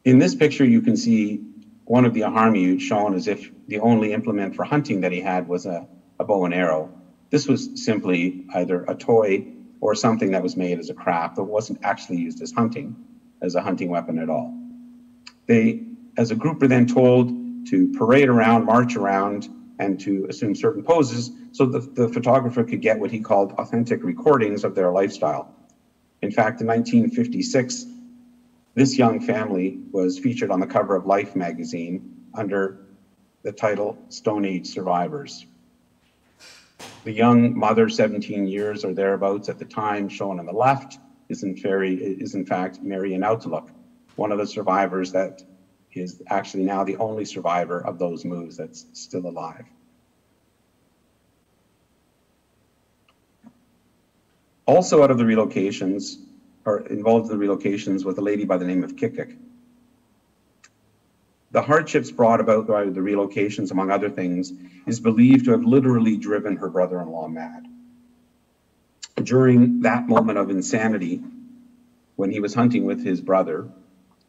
In this picture, you can see one of the Harmute shown as if the only implement for hunting that he had was a bow and arrow. This was simply either a toy or something that was made as a craft, but wasn't actually used as a hunting weapon at all. They, as a group, were then told to parade around, march around, and to assume certain poses so that the photographer could get what he called authentic recordings of their lifestyle. In fact, in 1956, this young family was featured on the cover of Life magazine under the title Stone Age Survivors. The young mother, 17 years or thereabouts at the time, shown on the left, is in fact Mary Outlook, one of the survivors that is actually now the only survivor of those moves that's still alive. Also out of the relocations, or involved in the relocations, with a lady by the name of Kipsiak. The hardships brought about by the relocations, among other things, is believed to have literally driven her brother-in-law mad. During that moment of insanity, when he was hunting with his brother,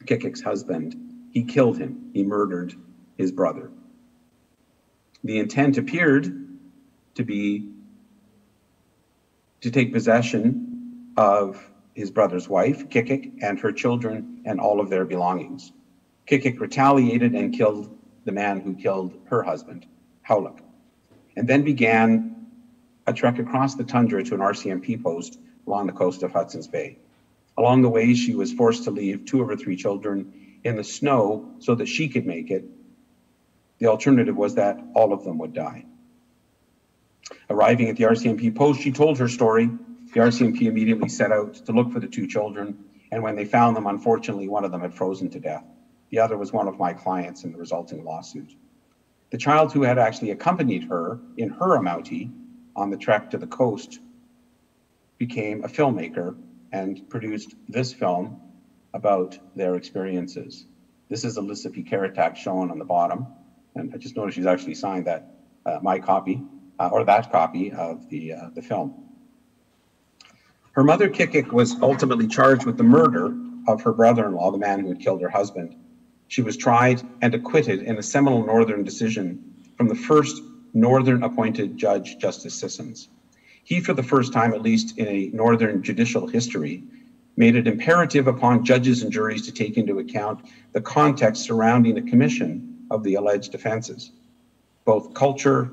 Kipsiak's husband, he killed him. He murdered his brother. The intent appeared to be to take possession of his brother's wife, Kipsiak, and her children and all of their belongings. Kipsiak retaliated and killed the man who killed her husband, Howlick, and then began a trek across the tundra to an RCMP post along the coast of Hudson's Bay. Along the way, she was forced to leave 2 of her 3 children in the snow so that she could make it. The alternative was that all of them would die. Arriving at the RCMP post, she told her story. The RCMP immediately set out to look for the 2 children, and when they found them, unfortunately, one of them had frozen to death. The other was one of my clients in the resulting lawsuit. The child who had actually accompanied her in her Amouti on the trek to the coast became a filmmaker and produced this film about their experiences. This is Alyssa P. Karatak shown on the bottom, and I just noticed she's actually signed that, my copy, or that copy of the film. Her mother, Kipsiak, was ultimately charged with the murder of her brother-in-law, the man who had killed her husband. She was tried and acquitted in a seminal Northern decision from the first Northern appointed judge, Justice Sissons. He, for the first time, at least in a Northern judicial history, made it imperative upon judges and juries to take into account the context surrounding the commission of the alleged offenses. Both culture,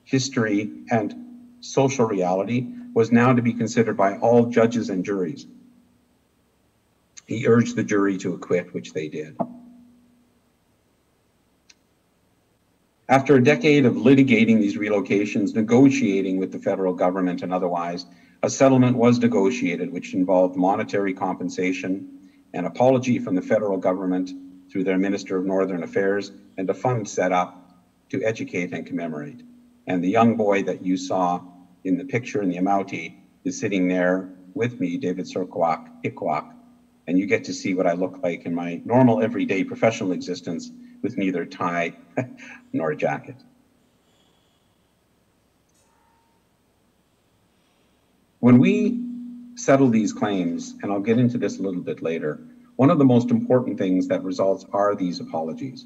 history, and social reality was now to be considered by all judges and juries. He urged the jury to acquit, which they did. After a decade of litigating these relocations, negotiating with the federal government and otherwise, a settlement was negotiated which involved monetary compensation, an apology from the federal government through their Minister of Northern Affairs, and a fund set up to educate and commemorate. And the young boy that you saw in the picture in the Amauti is sitting there with me, David Ikwaak, and you get to see what I look like in my normal everyday professional existence with neither tie nor jacket. When we settle these claims, and I'll get into this a little bit later, one of the most important things that results are these apologies.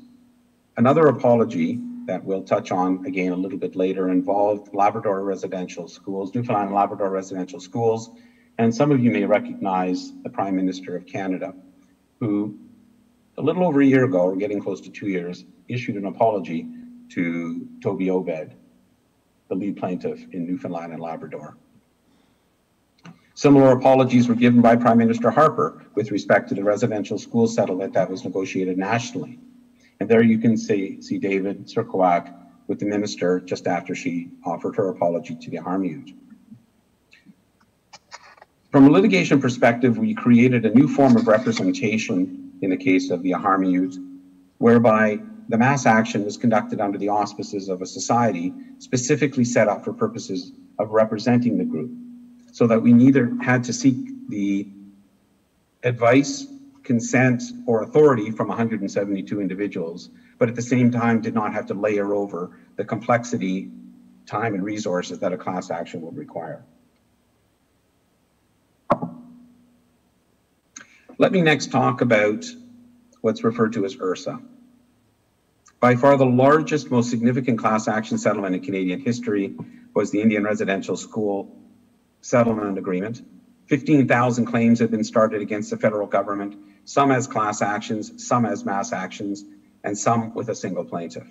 Another apology that we'll touch on again a little bit later involved Labrador residential schools, Newfoundland and Labrador residential schools, and some of you may recognize the Prime Minister of Canada, who a little over a year ago, or getting close to 2 years, issued an apology to Toby Obed, the lead plaintiff in Newfoundland and Labrador. Similar apologies were given by Prime Minister Harper with respect to the residential school settlement that was negotiated nationally. And there you can see David Sirkwak with the minister just after she offered her apology to the Harmute. From a litigation perspective, we created a new form of representation in the case of the Harmute, whereby the mass action was conducted under the auspices of a society specifically set up for purposes of representing the group, so that we neither had to seek the advice, consent, or authority from 172 individuals, but at the same time did not have to layer over the complexity, time, and resources that a class action would require. Let me next talk about what's referred to as URSA. By far the largest, most significant class action settlement in Canadian history was the Indian Residential School Settlement Agreement. 15,000 claims have been started against the federal government, some as class actions, some as mass actions, and some with a single plaintiff.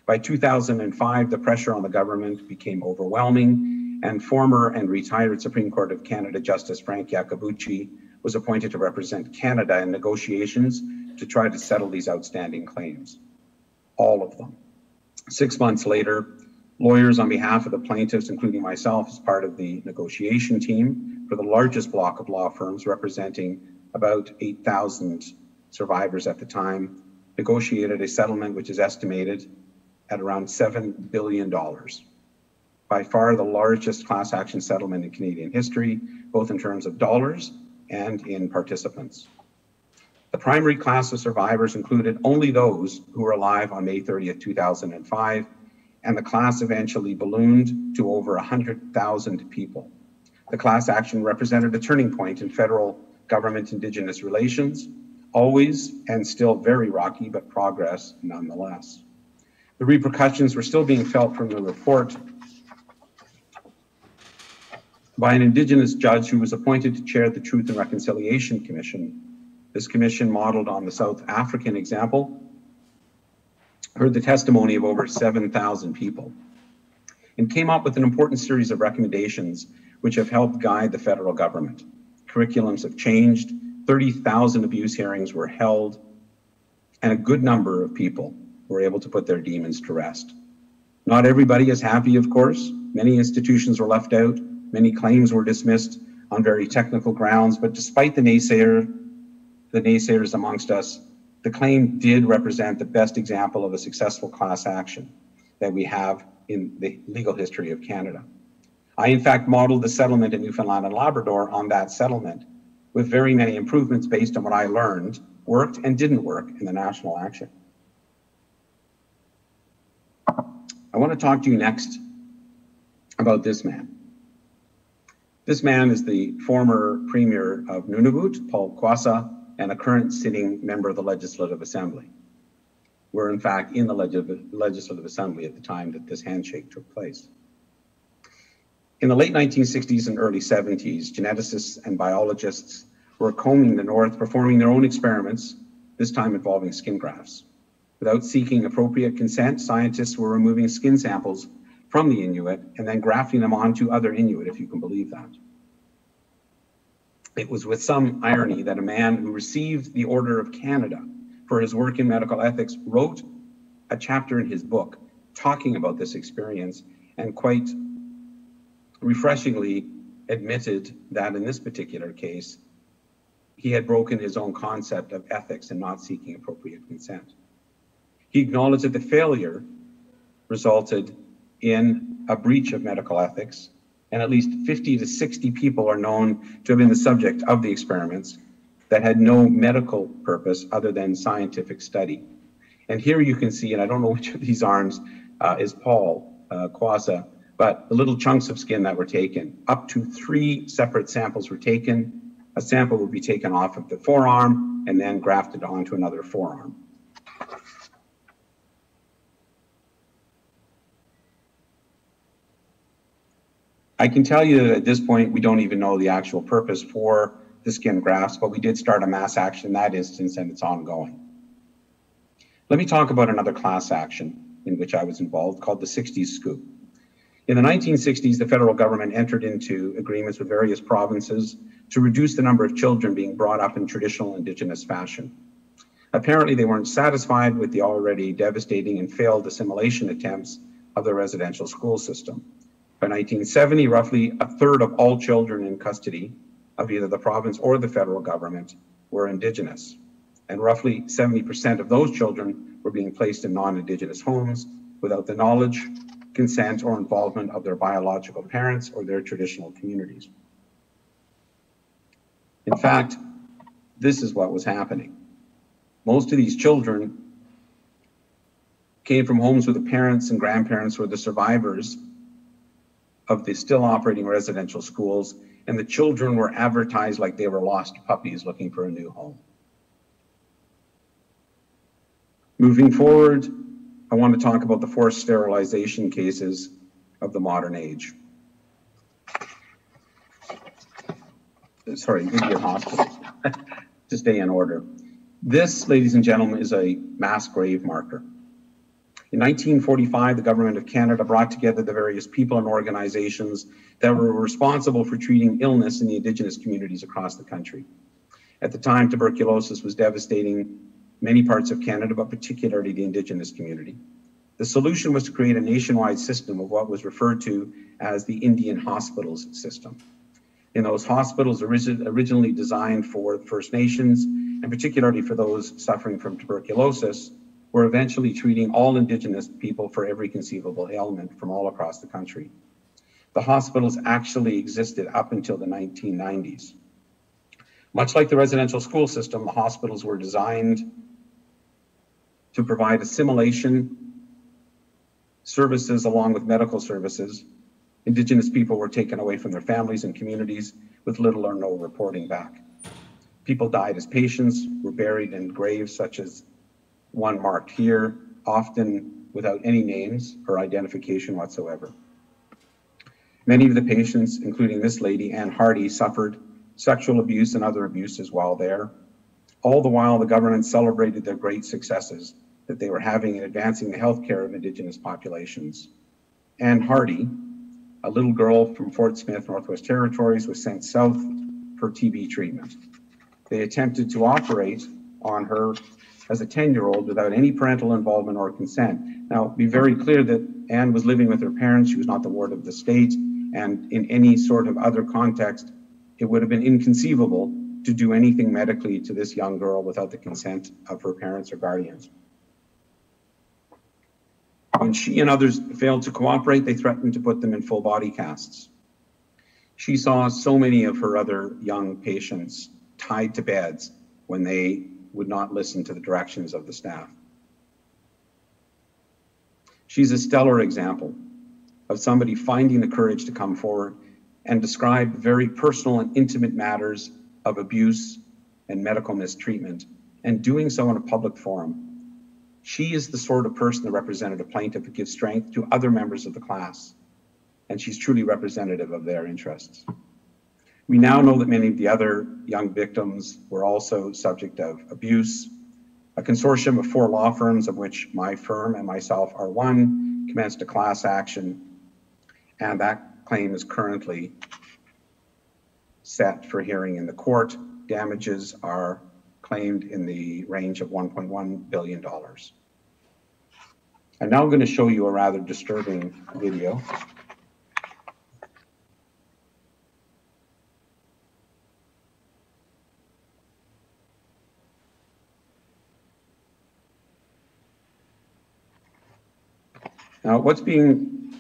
By 2005, the pressure on the government became overwhelming, and former and retired Supreme Court of Canada Justice Frank Iacobucci was appointed to represent Canada in negotiations to try to settle these outstanding claims, all of them. 6 months later, lawyers on behalf of the plaintiffs, including myself as part of the negotiation team for the largest block of law firms representing about 8,000 survivors at the time, negotiated a settlement which is estimated at around $7 billion. By far the largest class action settlement in Canadian history, both in terms of dollars and in participants. The primary class of survivors included only those who were alive on May 30th, 2005, and the class eventually ballooned to over 100,000 people. The class action represented a turning point in federal government Indigenous relations, always and still very rocky, but progress nonetheless. The repercussions were still being felt from the report by an Indigenous judge who was appointed to chair the Truth and Reconciliation Commission. This commission, modeled on the South African example, heard the testimony of over 7,000 people and came up with an important series of recommendations which have helped guide the federal government. Curriculums have changed, 30,000 abuse hearings were held, and a good number of people were able to put their demons to rest. Not everybody is happy, of course. Many institutions were left out. Many claims were dismissed on very technical grounds, but despite the naysayers amongst us, the claim did represent the best example of a successful class action that we have in the legal history of Canada. I, in fact, modeled the settlement in Newfoundland and Labrador on that settlement, with very many improvements based on what I learned worked and didn't work in the national action. I want to talk to you next about this man. This man is the former Premier of Nunavut, Paul Quassa, and a current sitting member of the Legislative Assembly. We're in fact in the Legislative Assembly at the time that this handshake took place. In the late 1960s and early 70s, geneticists and biologists were combing the North, performing their own experiments, this time involving skin grafts. Without seeking appropriate consent, scientists were removing skin samples from the Inuit and then grafting them onto other Inuit, if you can believe that. It was with some irony that a man who received the Order of Canada for his work in medical ethics wrote a chapter in his book talking about this experience and quite refreshingly admitted that in this particular case, he had broken his own concept of ethics and not seeking appropriate consent. He acknowledged that the failure resulted in a breach of medical ethics, and at least 50 to 60 people are known to have been the subject of the experiments that had no medical purpose other than scientific study. And here you can see, and I don't know which of these arms is Paul Quassa, but the little chunks of skin that were taken. Up to 3 separate samples were taken. A sample would be taken off of the forearm and then grafted onto another forearm. I can tell you that at this point, we don't even know the actual purpose for the skin grafts, but we did start a mass action in that instance, and it's ongoing. Let me talk about another class action in which I was involved called the 60s Scoop. In the 1960s, the federal government entered into agreements with various provinces to reduce the number of children being brought up in traditional Indigenous fashion. Apparently, they weren't satisfied with the already devastating and failed assimilation attempts of the residential school system. By 1970, roughly a third of all children in custody of either the province or the federal government were Indigenous. And roughly 70% of those children were being placed in non-Indigenous homes without the knowledge, consent, or involvement of their biological parents or their traditional communities. In fact, this is what was happening. Most of these children came from homes where the parents and grandparents were the survivors of the still operating residential schools, and the children were advertised like they were lost puppies looking for a new home. Moving forward, I want to talk about the forced sterilization cases of the modern age. Sorry, Indian hospitals, to stay in order. This, ladies and gentlemen, is a mass grave marker. In 1945, the Government of Canada brought together the various people and organizations that were responsible for treating illness in the Indigenous communities across the country. At the time, tuberculosis was devastating many parts of Canada, but particularly the Indigenous community. The solution was to create a nationwide system of what was referred to as the Indian hospitals system. In those hospitals originally designed for First Nations, and particularly for those suffering from tuberculosis, were eventually treating all Indigenous people for every conceivable ailment from all across the country. The hospitals actually existed up until the 1990s. Much like the residential school system, the hospitals were designed to provide assimilation services along with medical services. Indigenous people were taken away from their families and communities with little or no reporting back. People died as patients, were buried in graves such as one marked here, often without any names or identification whatsoever. Many of the patients, including this lady, Anne Hardy, suffered sexual abuse and other abuses while there. All the while, the government celebrated their great successes that they were having in advancing the healthcare of Indigenous populations. Anne Hardy, a little girl from Fort Smith, Northwest Territories, was sent south for TB treatment. They attempted to operate on her as a 10-year-old without any parental involvement or consent. Now, be very clear that Anne was living with her parents. She was not the ward of the state. And in any sort of other context, it would have been inconceivable to do anything medically to this young girl without the consent of her parents or guardians. When she and others failed to cooperate, they threatened to put them in full body casts. She saw so many of her other young patients tied to beds when they would not listen to the directions of the staff. She's a stellar example of somebody finding the courage to come forward and describe very personal and intimate matters of abuse and medical mistreatment, and doing so in a public forum. She is the sort of person, the representative plaintiff, who gives strength to other members of the class, and she's truly representative of their interests. We now know that many of the other young victims were also subject of abuse. A consortium of 4 law firms, of which my firm and myself are one, commenced a class action, and that claim is currently set for hearing in the court. Damages are claimed in the range of $1.1 billion. I'm now going to show you a rather disturbing video. Now, what's being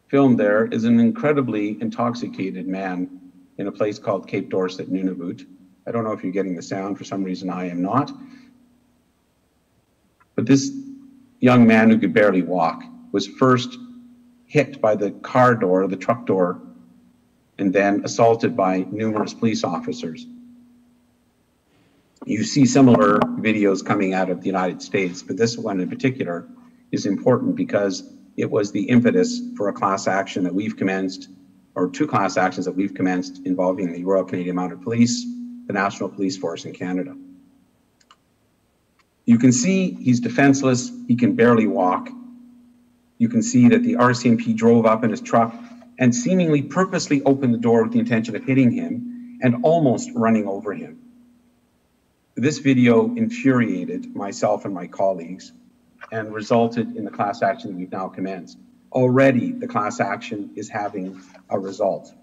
filmed there is an incredibly intoxicated man in a place called Cape Dorset, Nunavut. I don't know if you're getting the sound. For some reason, I am not. But this young man who could barely walk was first hit by the car door, the truck door, and then assaulted by numerous police officers. You see similar videos coming out of the United States, but this one in particular is important because it was the impetus for a class action that we've commenced, or 2 class actions that we've commenced involving the Royal Canadian Mounted Police, the National Police Force in Canada. You can see he's defenseless, he can barely walk. You can see that the RCMP drove up in his truck and seemingly purposely opened the door with the intention of hitting him and almost running over him. This video infuriated myself and my colleagues and resulted in the class action that we've now commenced. Already, the class action is having a result.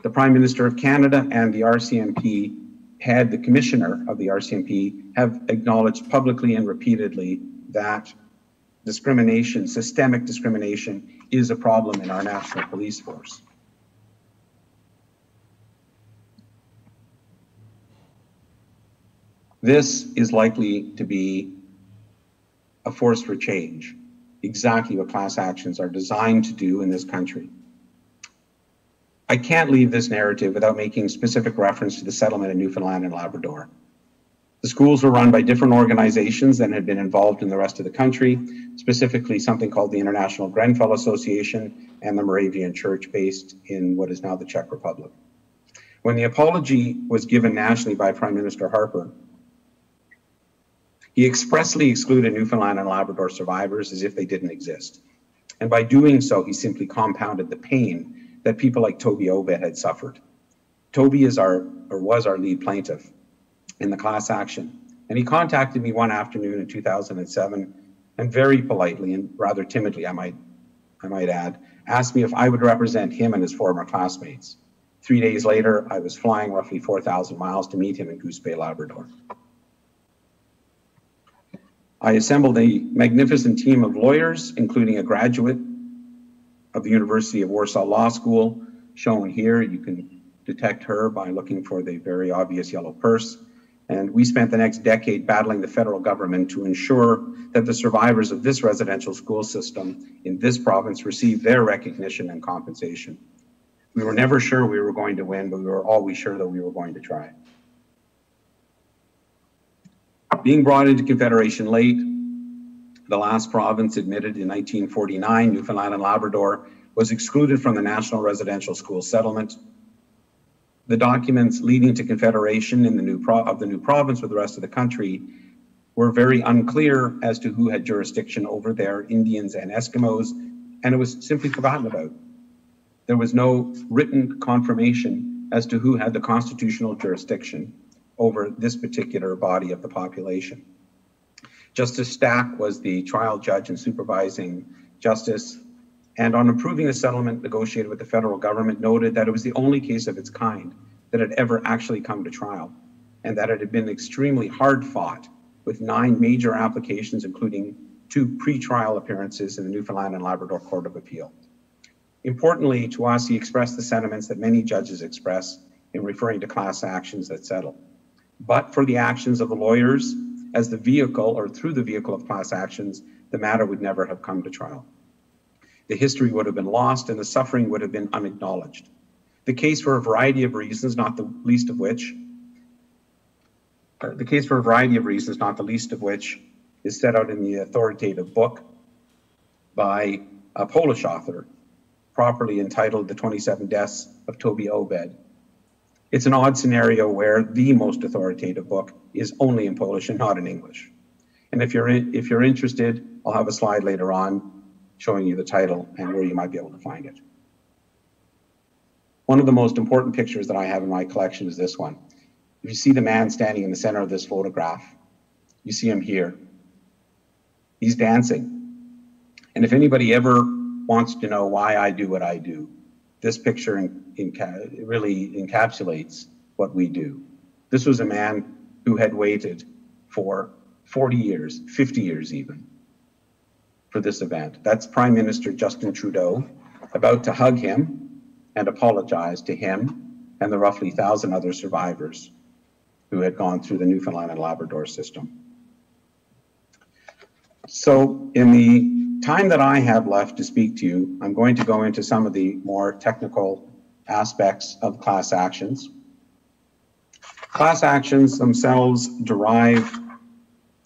The Prime Minister of Canada and the RCMP head, the Commissioner of the RCMP, have acknowledged publicly and repeatedly that discrimination, systemic discrimination, is a problem in our national police force. This is likely to be a force for change, exactly what class actions are designed to do in this country. I can't leave this narrative without making specific reference to the settlement in Newfoundland and Labrador. The schools were run by different organizations that had been involved in the rest of the country, specifically something called the International Grenfell Association and the Moravian Church based in what is now the Czech Republic. When the apology was given nationally by Prime Minister Harper, he expressly excluded Newfoundland and Labrador survivors as if they didn't exist. And by doing so, he simply compounded the pain that people like Toby Obed had suffered. Toby was our lead plaintiff in the class action. And he contacted me one afternoon in 2007 and very politely and rather timidly, I might add, asked me if I would represent him and his former classmates. 3 days later, I was flying roughly 4,000 miles to meet him in Goose Bay, Labrador. I assembled a magnificent team of lawyers, including a graduate of the University of Warsaw Law School, shown here. You can detect her by looking for the very obvious yellow purse. And we spent the next decade battling the federal government to ensure that the survivors of this residential school system in this province receive their recognition and compensation. We were never sure we were going to win, but we were always sure that we were going to try. Being brought into Confederation late, the last province admitted in 1949, Newfoundland and Labrador, was excluded from the National Residential School Settlement. The documents leading to Confederation in the new province with the rest of the country were very unclear as to who had jurisdiction over their Indians and Eskimos, and it was simply forgotten about. There was no written confirmation as to who had the constitutional jurisdiction over this particular body of the population. Justice Stack was the trial judge and supervising justice, and on approving the settlement negotiated with the federal government, noted that it was the only case of its kind that had ever actually come to trial, and that it had been extremely hard fought with 9 major applications, including 2 pre-trial appearances in the Newfoundland and Labrador Court of Appeal. Importantly to us, he expressed the sentiments that many judges express in referring to class actions that settle. But for the actions of the lawyers as the vehicle or through the vehicle of class actions, the matter would never have come to trial. the history would have been lost and the suffering would have been unacknowledged. The case for a variety of reasons, not the least of which is set out in the authoritative book by a Polish author, properly entitled The 27 Deaths of Toby Obed. It's an odd scenario where the most authoritative book is only in Polish and not in English. And if you're interested, I'll have a slide later on showing you the title and where you might be able to find it. One of the most important pictures that I have in my collection is this one. If you see the man standing in the center of this photograph, you see him here. He's dancing. And if anybody ever wants to know why I do what I do, this picture really encapsulates what we do. This was a man who had waited for 40 years, 50 years even, for this event. That's Prime Minister Justin Trudeau about to hug him and apologize to him and the roughly 1,000 other survivors who had gone through the Newfoundland and Labrador system. So in the time that I have left to speak to you, I'm going to go into some of the more technical aspects of class actions. Class actions themselves derive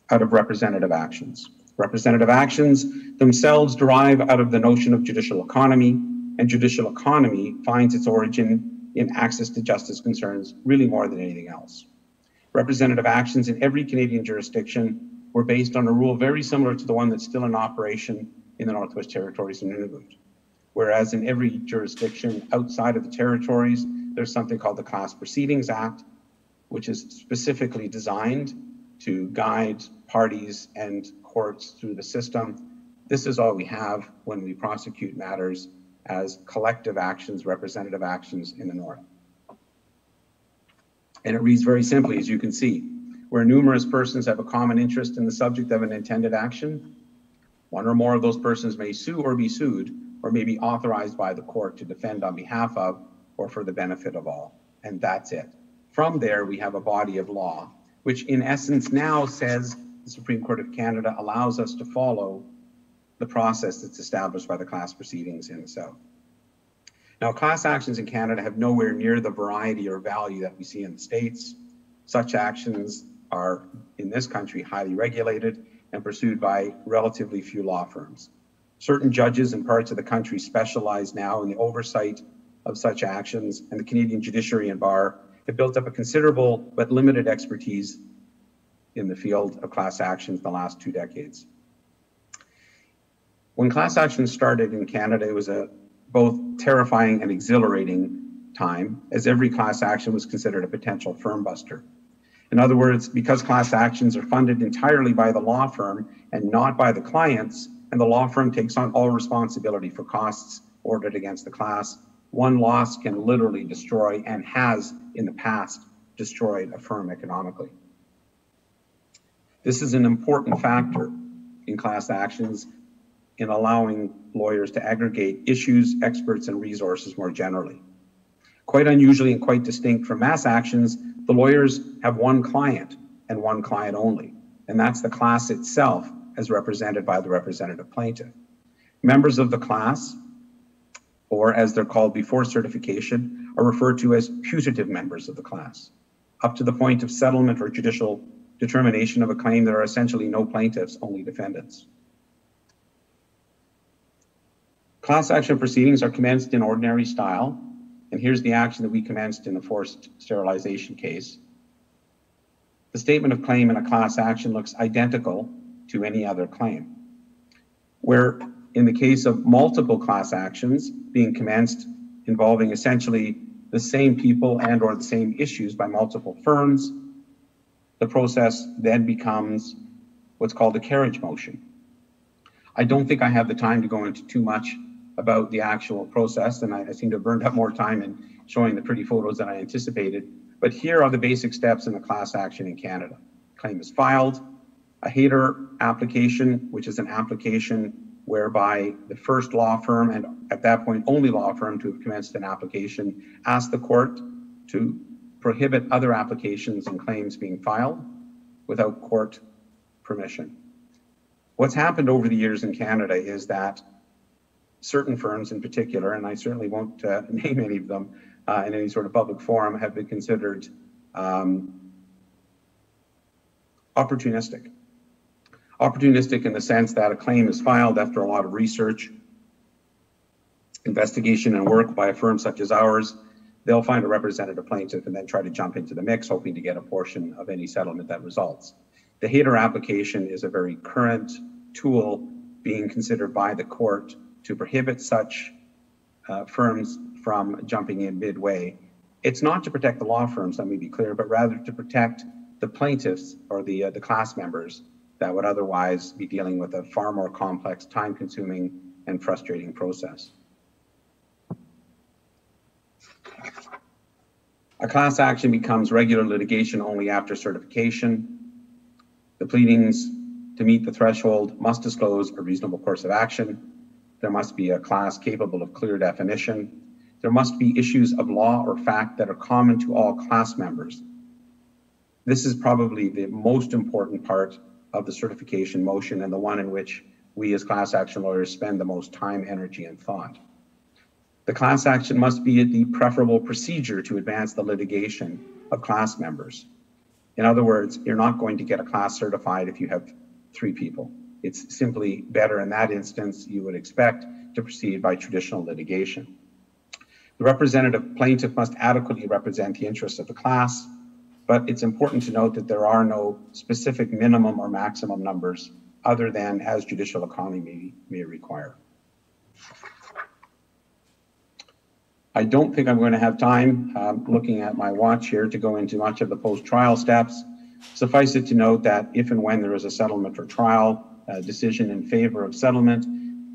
out of representative actions. Representative actions themselves derive out of the notion of judicial economy, and judicial economy finds its origin in access to justice concerns really more than anything else. Representative actions in every Canadian jurisdiction were based on a rule very similar to the one that's still in operation in the Northwest Territories and Nunavut. Whereas in every jurisdiction outside of the territories, there's something called the Class Proceedings Act, which is specifically designed to guide parties and courts through the system. This is all we have when we prosecute matters as collective actions, representative actions in the North. And it reads very simply, as you can see, where numerous persons have a common interest in the subject of an intended action, one or more of those persons may sue or be sued, or may be authorized by the court to defend on behalf of or for the benefit of all. And that's it. From there, we have a body of law, which in essence now says the Supreme Court of Canada allows us to follow the process that's established by the class proceedings in the South. Now, class actions in Canada have nowhere near the variety or value that we see in the States. Such actions are, in this country, highly regulated and pursued by relatively few law firms. Certain judges in parts of the country specialize now in the oversight of such actions, and the Canadian judiciary and bar have built up a considerable but limited expertise in the field of class actions in the last 2 decades. When class actions started in Canada, it was a both terrifying and exhilarating time, as every class action was considered a potential firm buster. In other words, because class actions are funded entirely by the law firm and not by the clients, and the law firm takes on all responsibility for costs ordered against the class, one loss can literally destroy, and has in the past destroyed, a firm economically. This is an important factor in class actions in allowing lawyers to aggregate issues, experts, and resources more generally. Quite unusually and quite distinct from mass actions, the lawyers have one client and one client only, and that's the class itself as represented by the representative plaintiff. Members of the class, or as they're called before certification, are referred to as putative members of the class. Up to the point of settlement or judicial determination of a claim, there are essentially no plaintiffs, only defendants. Class action proceedings are commenced in ordinary style, and here's the action that we commenced in the forced sterilization case. The statement of claim in a class action looks identical to any other claim, where in the case of multiple class actions being commenced involving essentially the same people and or the same issues by multiple firms, the process then becomes what's called a carriage motion. I don't think I have the time to go into too much about the actual process, and I seem to have burned up more time in showing the pretty photos than I anticipated. But here are the basic steps in the class action in Canada. Claim is filed, a hater application, which is an application whereby the first law firm, and at that point only law firm to have commenced an application, asks the court to prohibit other applications and claims being filed without court permission. What's happened over the years in Canada is that certain firms in particular, and I certainly won't name any of them in any sort of public forum, have been considered opportunistic. Opportunistic in the sense that a claim is filed after a lot of research, investigation, and work by a firm such as ours. They'll find a representative plaintiff and then try to jump into the mix, hoping to get a portion of any settlement that results. The Hader application is a very current tool being considered by the court to prohibit such firms from jumping in midway. It's not to protect the law firms, let me be clear, but rather to protect the plaintiffs or the class members that would otherwise be dealing with a far more complex, time-consuming, and frustrating process. A class action becomes regular litigation only after certification. The pleadings to meet the threshold must disclose a reasonable course of action. There must be a class capable of clear definition. There must be issues of law or fact that are common to all class members. This is probably the most important part of the certification motion and the one in which we as class action lawyers spend the most time, energy, and thought. The class action must be the preferable procedure to advance the litigation of class members. In other words, you're not going to get a class certified if you have 3 people. It's simply better in that instance, you would expect, to proceed by traditional litigation. The representative plaintiff must adequately represent the interests of the class, but it's important to note that there are no specific minimum or maximum numbers other than as judicial economy may require. I don't think I'm going to have time, looking at my watch here, to go into much of the post-trial steps. Suffice it to note that if and when there is a settlement or trial, a decision in favor of settlement,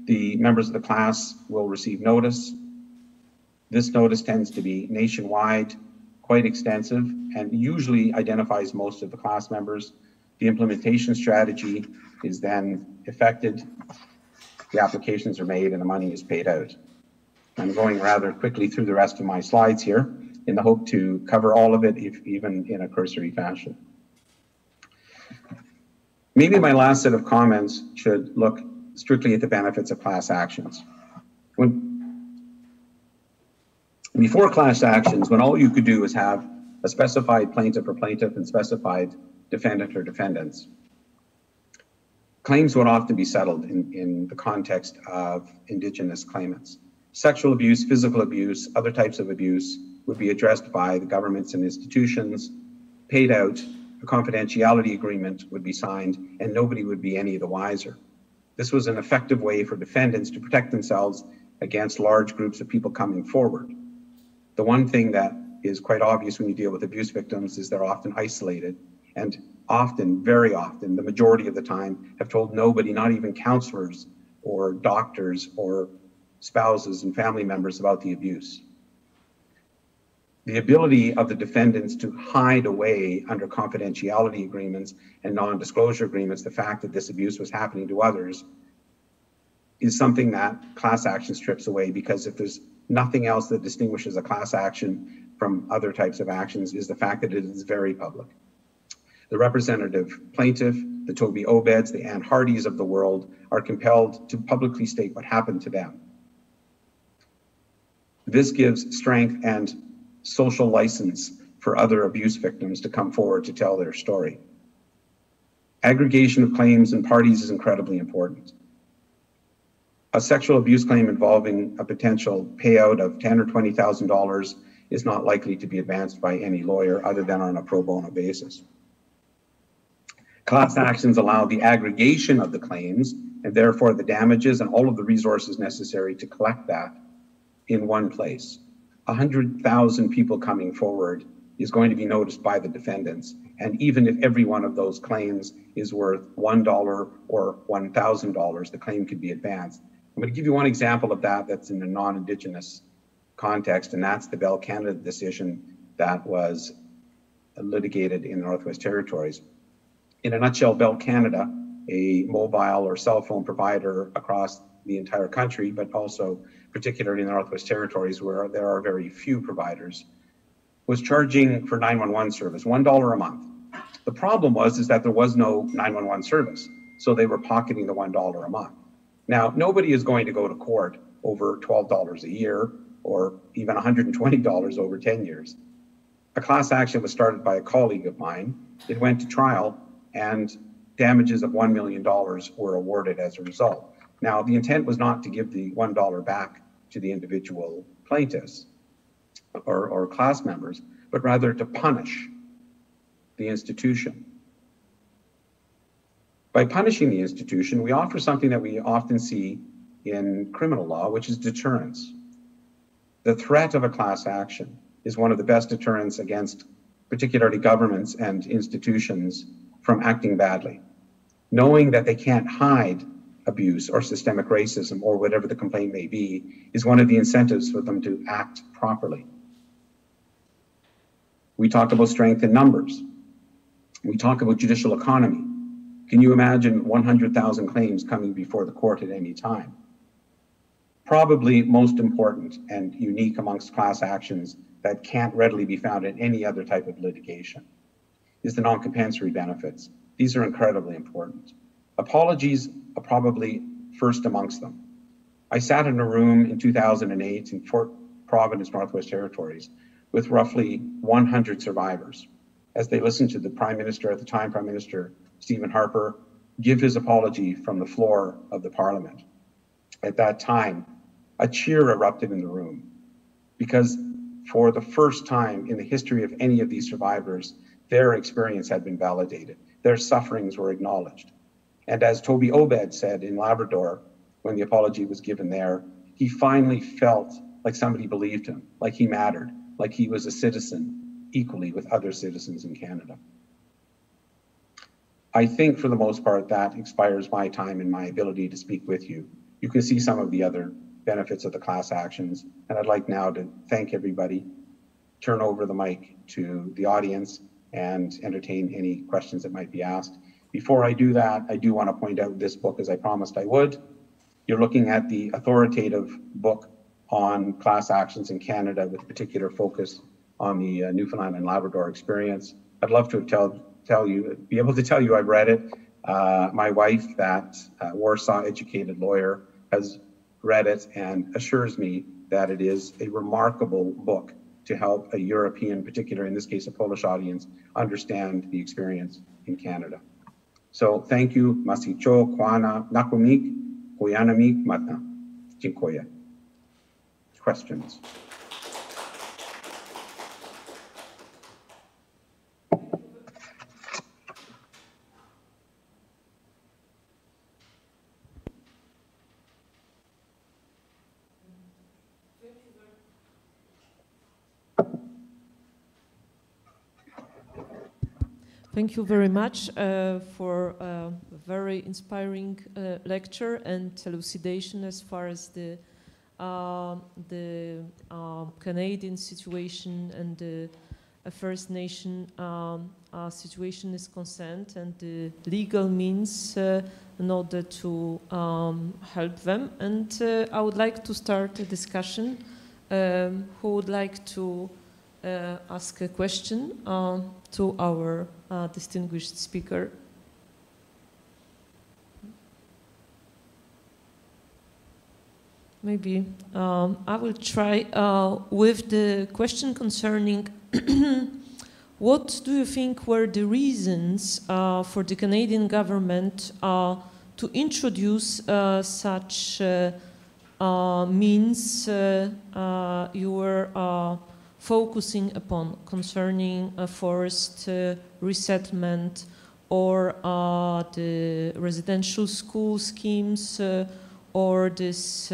the members of the class will receive notice. This notice tends to be nationwide, quite extensive, and usually identifies most of the class members. The implementation strategy is then effected, the applications are made, and the money is paid out. I'm going rather quickly through the rest of my slides here in the hope to cover all of it, if even in a cursory fashion. Maybe my last set of comments should look strictly at the benefits of class actions. Before class actions, when all you could do is have a specified plaintiff or plaintiff and specified defendant or defendants, claims would often be settled in the context of Indigenous claimants. Sexual abuse, physical abuse, other types of abuse would be addressed by the governments and institutions, paid out, a confidentiality agreement would be signed, and nobody would be any the wiser. This was an effective way for defendants to protect themselves against large groups of people coming forward. The one thing that is quite obvious when you deal with abuse victims is they're often isolated, and often, very often, the majority of the time, have told nobody, not even counselors or doctors or spouses and family members, about the abuse. The ability of the defendants to hide away under confidentiality agreements and non-disclosure agreements the fact that this abuse was happening to others is something that class action strips away, because if there's nothing else that distinguishes a class action from other types of actions is the fact that it is very public. The representative plaintiff, the Toby Obeds, the Ann Hardys of the world are compelled to publicly state what happened to them. This gives strength and social license for other abuse victims to come forward to tell their story. Aggregation of claims and parties is incredibly important. A sexual abuse claim involving a potential payout of $10,000 or $20,000 is not likely to be advanced by any lawyer other than on a pro bono basis. Class actions allow the aggregation of the claims and therefore the damages and all of the resources necessary to collect that in one place. 100,000 people coming forward is going to be noticed by the defendants. And even if every one of those claims is worth $1 or $1,000, the claim could be advanced. I'm going to give you one example of that that's in a non-Indigenous context, and that's the Bell Canada decision that was litigated in the Northwest Territories. In a nutshell, Bell Canada, a mobile or cell phone provider across the entire country, but also particularly in the Northwest Territories where there are very few providers, was charging for 911 service $1 a month. The problem was that there was no 911 service, so they were pocketing the $1 a month. Now, nobody is going to go to court over $12 a year, or even $120 over 10 years. A class action was started by a colleague of mine. It went to trial, and damages of $1 million were awarded as a result. Now, the intent was not to give the $1 back to the individual plaintiffs or class members, but rather to punish the institution. By punishing the institution, we offer something that we often see in criminal law, which is deterrence. The threat of a class action is one of the best deterrents against particularly governments and institutions from acting badly. Knowing that they can't hide abuse or systemic racism or whatever the complaint may be is one of the incentives for them to act properly. We talk about strength in numbers. We talk about judicial economy. Can you imagine 100,000 claims coming before the court at any time? Probably most important and unique amongst class actions that can't readily be found in any other type of litigation is the non-compensatory benefits. These are incredibly important. Apologies are probably first amongst them. I sat in a room in 2008 in Fort Providence, Northwest Territories, with roughly 100 survivors as they listened to the Prime Minister at the time, Prime Minister Stephen Harper, give his apology from the floor of the Parliament. At that time, a cheer erupted in the room because for the first time in the history of any of these survivors, their experience had been validated. Their sufferings were acknowledged. And as Toby Obed said in Labrador, when the apology was given there, he finally felt like somebody believed him, like he mattered, like he was a citizen equally with other citizens in Canada. I think for the most part that expires my time and my ability to speak with you. You can see some of the other benefits of the class actions, and I'd like now to thank everybody, turn over the mic to the audience, and entertain any questions that might be asked. Before I do that, I do want to point out this book, as I promised I would. You're looking at the authoritative book on class actions in Canada with particular focus on the Newfoundland and Labrador experience. I'd love to be able to tell you I've read it. My wife, that Warsaw-educated lawyer, has read it and assures me that it is a remarkable book to help a European, particularly in this case a Polish audience, understand the experience in Canada. So thank you. Masicho, Kwana, Nakumik, Kuyanamik, Mata. Dziękuję. Questions? Thank you very much for a very inspiring lecture and elucidation as far as the Canadian situation and the First Nation situation is concerned, and the legal means in order to help them. And I would like to start a discussion. Who would like to ask a question to our distinguished speaker? Maybe I will try with the question concerning what do you think were the reasons for the Canadian government to introduce such means you were focusing upon concerning forced resettlement or the residential school schemes or these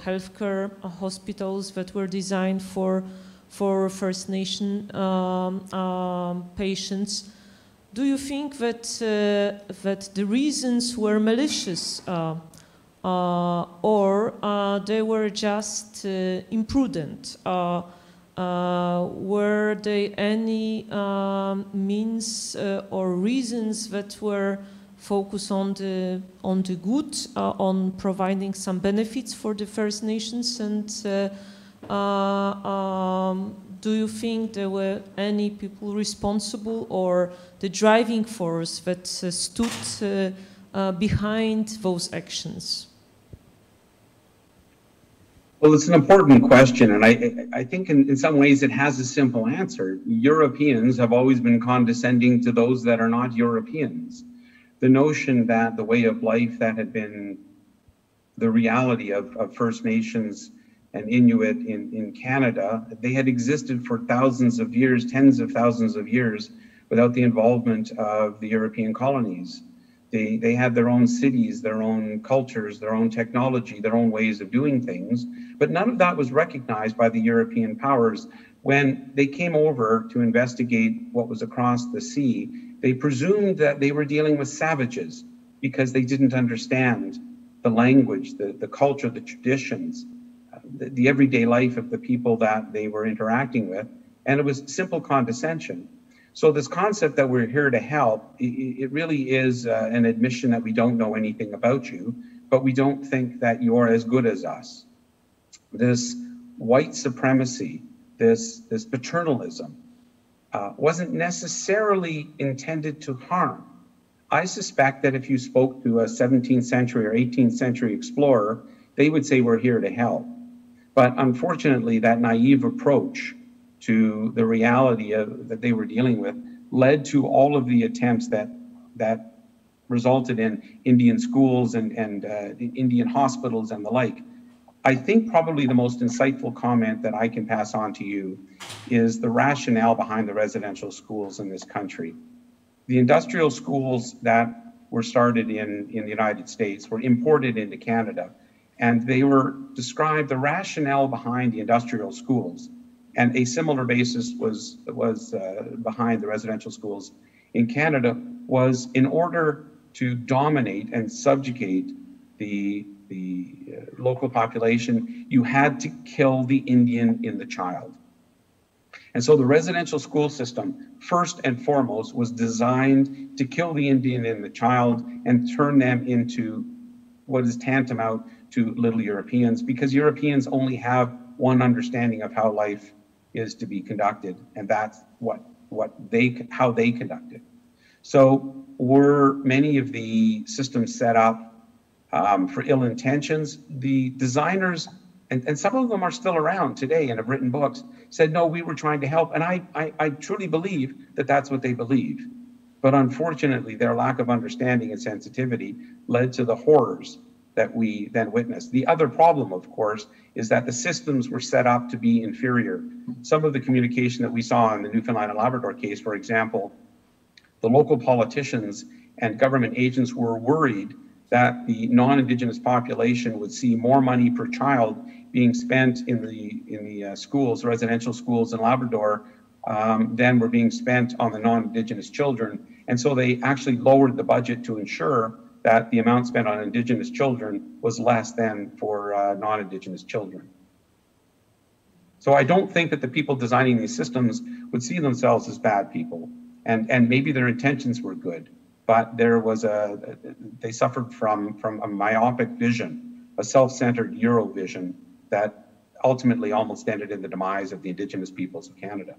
healthcare hospitals that were designed for First Nation patients. Do you think that that the reasons were malicious or they were just imprudent? Were there any means or reasons that were focused on the good, on providing some benefits for the First Nations? And do you think there were any people responsible or the driving force that stood behind those actions? Well, it's an important question, and I think in some ways it has a simple answer. Europeans have always been condescending to those that are not Europeans. The notion that the way of life that had been the reality of First Nations and Inuit in Canada, they had existed for thousands of years, tens of thousands of years, without the involvement of the European colonies. They had their own cities, their own cultures, their own technology, their own ways of doing things, but none of that was recognized by the European powers. When they came over to investigate what was across the sea, they presumed that they were dealing with savages because they didn't understand the language, the culture, the traditions, the everyday life of the people that they were interacting with, and it was simple condescension. So this concept that we're here to help, it really is an admission that we don't know anything about you, but we don't think that you're as good as us. This white supremacy, this paternalism, wasn't necessarily intended to harm. I suspect that if you spoke to a 17th century or 18th century explorer, they would say we're here to help. But unfortunately, that naive approach to the reality that they were dealing with led to all of the attempts that resulted in Indian schools and Indian hospitals and the like. I think probably the most insightful comment that I can pass on to you is the rationale behind the residential schools in this country. The industrial schools that were started in the United States were imported into Canada, and they were described, the rationale behind the industrial schools, and a similar basis was behind the residential schools in Canada, was in order to dominate and subjugate the local population, you had to kill the Indian in the child. And so the residential school system, first and foremost, was designed to kill the Indian in the child and turn them into what is tantamount to little Europeans, because Europeans only have one understanding of how life is to be conducted, and that's how they conduct it. So were many of the systems set up for ill intentions? The designers, and some of them are still around today and have written books, said, no, we were trying to help. And I truly believe that that's what they believe. But unfortunately, their lack of understanding and sensitivity led to the horrors that we then witnessed. The other problem, of course, is that the systems were set up to be inferior. Some of the communication that we saw in the Newfoundland and Labrador case, for example, the local politicians and government agents were worried that the non-Indigenous population would see more money per child being spent in the schools, residential schools in Labrador, than were being spent on the non-Indigenous children. And so they actually lowered the budget to ensure that the amount spent on Indigenous children was less than for non-Indigenous children. So I don't think that the people designing these systems would see themselves as bad people, and maybe their intentions were good, but they suffered from a myopic vision, a self-centered Euro vision that ultimately almost ended in the demise of the Indigenous peoples of Canada.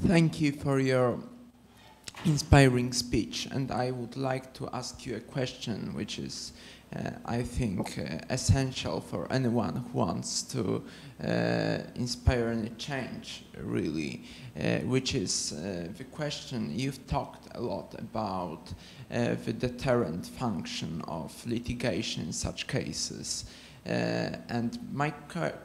Thank you for your inspiring speech, and I would like to ask you a question which is, I think, essential for anyone who wants to inspire any change, really, which is the question. You've talked a lot about the deterrent function of litigation in such cases. And my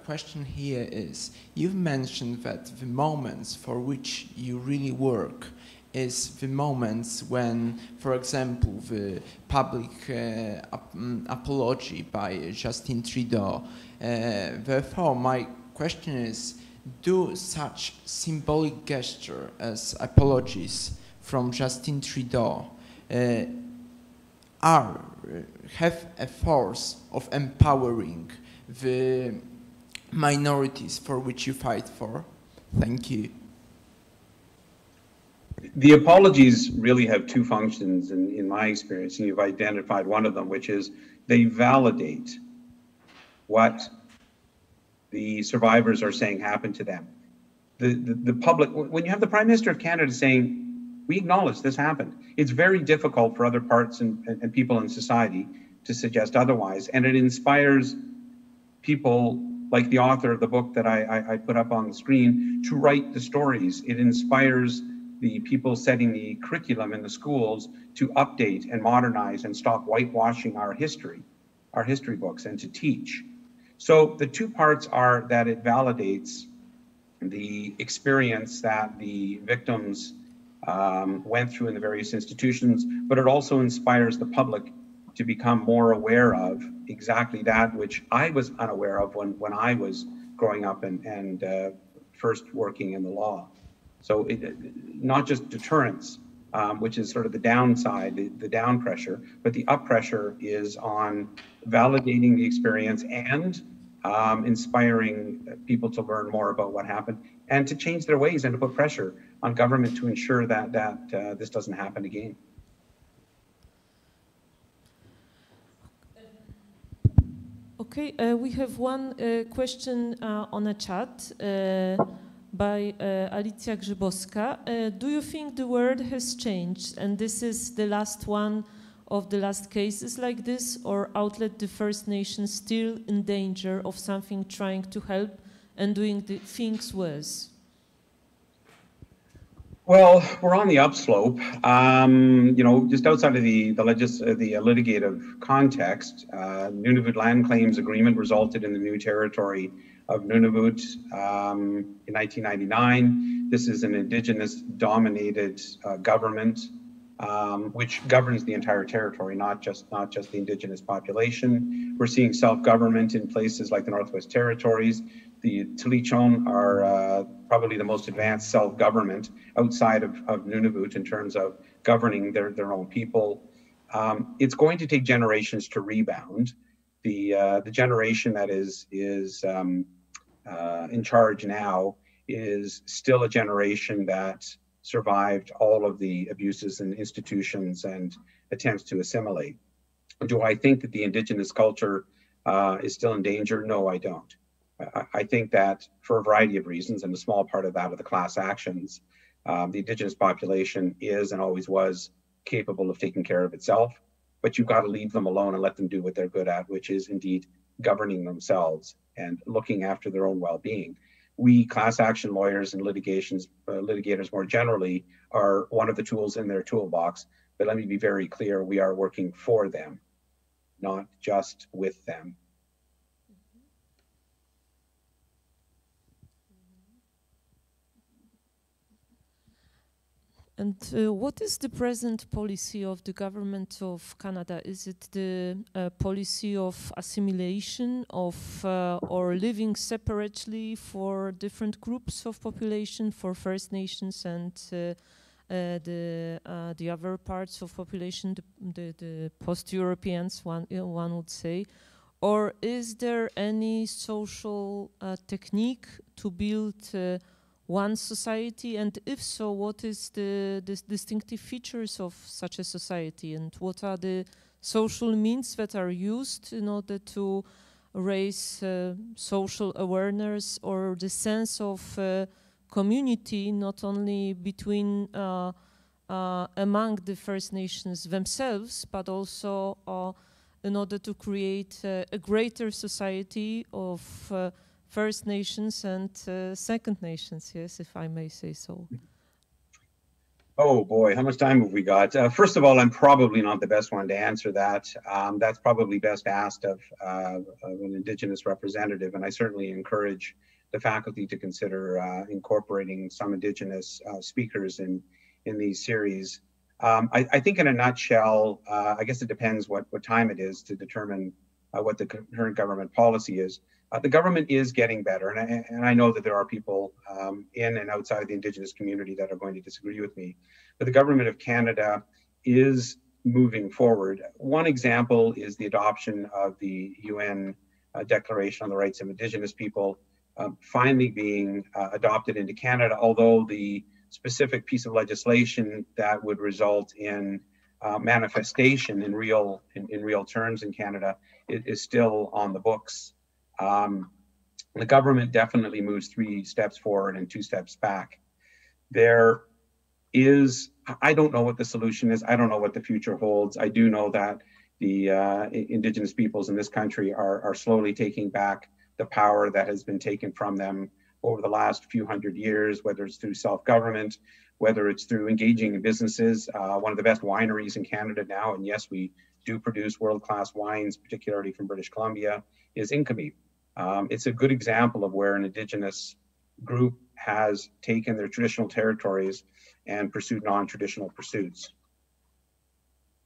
question here is, you've mentioned that the moments for which you really work is the moments when, for example, the public apology by Justin Trudeau. Therefore, my question is, do such symbolic gesture as apologies from Justin Trudeau have a force of empowering the minorities for which you fight for? Thank you. The apologies really have two functions in my experience, and you've identified one of them, which is they validate what the survivors are saying happened to them. the public, when you have the Prime Minister of Canada saying, we acknowledge this happened, it's very difficult for other parts and people in society to suggest otherwise. And it inspires people like the author of the book that I put up on the screen to write the stories. It inspires the people setting the curriculum in the schools to update and modernize and stop whitewashing our history books, and to teach. So the two parts are that it validates the experience that the victims went through in the various institutions, but it also inspires the public to become more aware of exactly that which I was unaware of when I was growing up and first working in the law. So not just deterrence, which is sort of the downside, the down pressure, but the up pressure is on validating the experience and inspiring people to learn more about what happened and to change their ways and to put pressure on government to ensure that this doesn't happen again. Okay, we have one question on a chat by Alicja Grzybowska. Do you think the world has changed and this is the last one of the last cases like this, or outlet the First Nations still in danger of something trying to help and doing the things worse? Well, we're on the upslope. You know, just outside of the litigative context, Nunavut Land Claims Agreement resulted in the new territory of Nunavut in 1999. This is an Indigenous-dominated government which governs the entire territory, not just the Indigenous population. We're seeing self-government in places like the Northwest Territories. The Tlichon are probably the most advanced self-government outside of Nunavut in terms of governing their own people. It's going to take generations to rebound. The generation that is in charge now is still a generation that survived all of the abuses and institutions and attempts to assimilate. Do I think that the Indigenous culture is still in danger? No, I don't. I think that for a variety of reasons, and a small part of that are the class actions, the Indigenous population is and always was capable of taking care of itself, but you've got to leave them alone and let them do what they're good at, which is indeed governing themselves and looking after their own well-being. We class action lawyers and litigators more generally are one of the tools in their toolbox, but let me be very clear, we are working for them, not just with them. And what is the present policy of the government of Canada? Is it the policy of assimilation of or living separately for different groups of population, for First Nations and the other parts of population, the post-Europeans, one would say? Or is there any social technique to build one society, and if so, what is the distinctive features of such a society, and what are the social means that are used in order to raise social awareness or the sense of community, not only between among the First Nations themselves, but also in order to create a greater society of First Nations and Second Nations, yes, if I may say so. Oh boy, how much time have we got? First of all, I'm probably not the best one to answer that. That's probably best asked of an Indigenous representative, and I certainly encourage the faculty to consider incorporating some Indigenous speakers in these series. I think in a nutshell, I guess it depends what time it is to determine what the current government policy is. The government is getting better, and I know that there are people in and outside of the Indigenous community that are going to disagree with me, but the government of Canada is moving forward. One example is the adoption of the UN Declaration on the Rights of Indigenous People finally being adopted into Canada, although the specific piece of legislation that would result in manifestation in real terms in Canada is still on the books. The government definitely moves 3 steps forward and 2 steps back. There is, I don't know what the solution is. I don't know what the future holds. I do know that the Indigenous peoples in this country are slowly taking back the power that has been taken from them over the last few hundred years, whether it's through self-government, whether it's through engaging in businesses. One of the best wineries in Canada now, and yes, we do produce world-class wines, particularly from British Columbia, is Inkami. It's a good example of where an Indigenous group has taken their traditional territories and pursued non-traditional pursuits.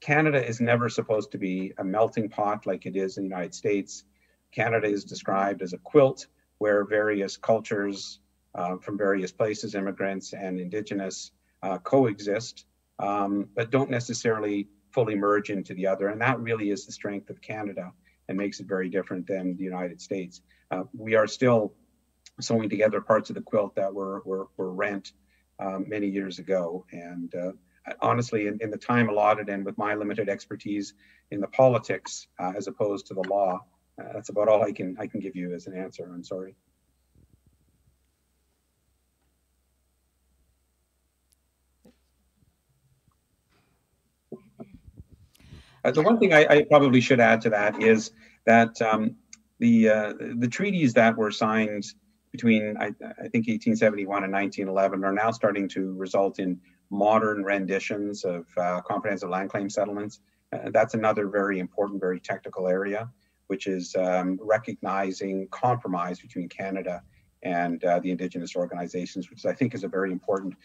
Canada is never supposed to be a melting pot like it is in the United States. Canada is described as a quilt where various cultures from various places, immigrants and Indigenous, coexist, but don't necessarily fully merge into the other. And that really is the strength of Canada and makes it very different than the United States. We are still sewing together parts of the quilt that were rent many years ago. And honestly, in the time allotted and with my limited expertise in the politics as opposed to the law, that's about all I can give you as an answer. I'm sorry. The one thing I probably should add to that is that the treaties that were signed between, I think, 1871 and 1911 are now starting to result in modern renditions of comprehensive land claim settlements. That's another very important, very technical area, which is recognizing compromise between Canada and the Indigenous organizations, which I think is a very important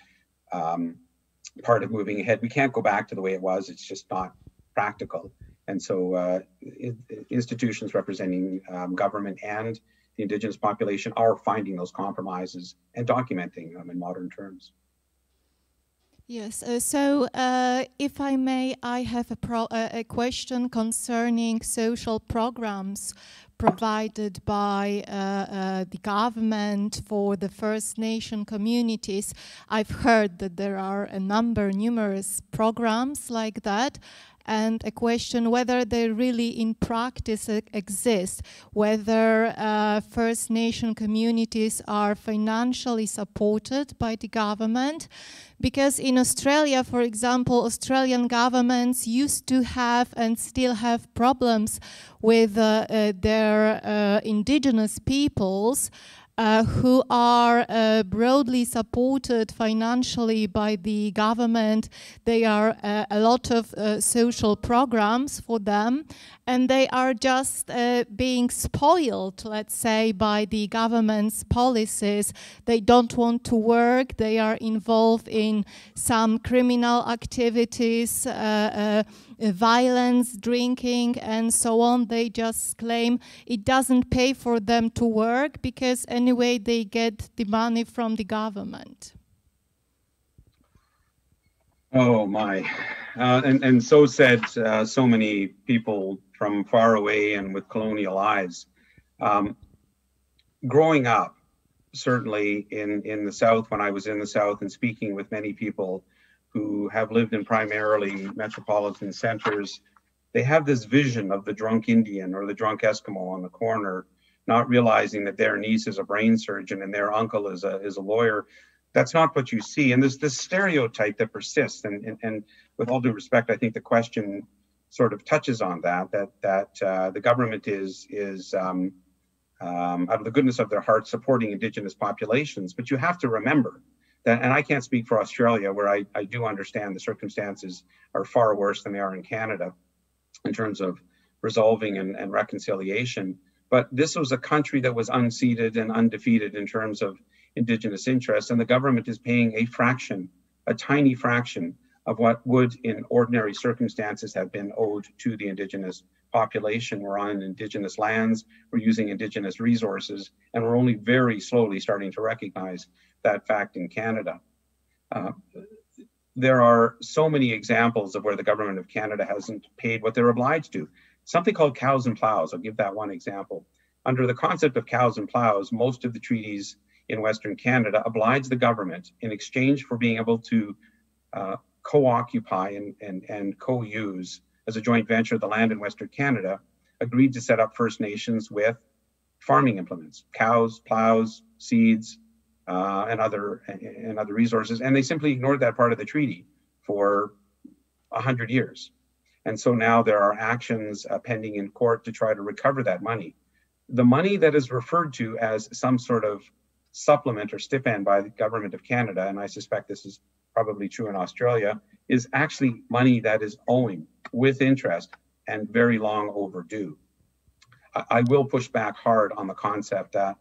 part of moving ahead. We can't go back to the way it was. It's just not practical. And so institutions representing government and the Indigenous population are finding those compromises and documenting them in modern terms. Yes, so if I may, I have a question concerning social programs provided by the government for the First Nation communities. I've heard that there are numerous programs like that, and a question whether they really in practice exist, whether First Nation communities are financially supported by the government. Because in Australia, for example, Australian governments used to have and still have problems with their Indigenous peoples who are broadly supported financially by the government. There are a lot of social programs for them, and they are just being spoiled, let's say, by the government's policies. They don't want to work, they are involved in some criminal activities, violence, drinking, and so on. They just claim it doesn't pay for them to work because anyway they get the money from the government. Oh my, and so said so many people from far away and with colonial eyes. Growing up, certainly in the South, when I was in the South and speaking with many people who have lived in primarily metropolitan centers, they have this vision of the drunk Indian or the drunk Eskimo on the corner, not realizing that their niece is a brain surgeon and their uncle is a lawyer. That's not what you see. And there's this stereotype that persists. And with all due respect, I think the question sort of touches on that the government is out of the goodness of their heart supporting Indigenous populations. But you have to remember that, and I can't speak for Australia, where I do understand the circumstances are far worse than they are in Canada in terms of resolving and reconciliation. But this was a country that was unceded and undefeated in terms of Indigenous interests, and the government is paying a fraction, a tiny fraction of what would in ordinary circumstances have been owed to the Indigenous population. We're on Indigenous lands, we're using Indigenous resources, and we're only very slowly starting to recognize that fact in Canada. There are so many examples of where the government of Canada hasn't paid what they're obliged to. Something called cows and plows, I'll give that one example. Under the concept of cows and plows, most of the treaties in Western Canada oblige the government in exchange for being able to co-occupy and co-use as a joint venture the land in Western Canada, agreed to set up First Nations with farming implements, cows, plows, seeds, and other resources, and they simply ignored that part of the treaty for 100 years. And so now there are actions pending in court to try to recover that money. The money that is referred to as some sort of supplement or stipend by the government of Canada, and I suspect this is probably true in Australia, is actually money that is owing with interest and very long overdue. I will push back hard on the concept that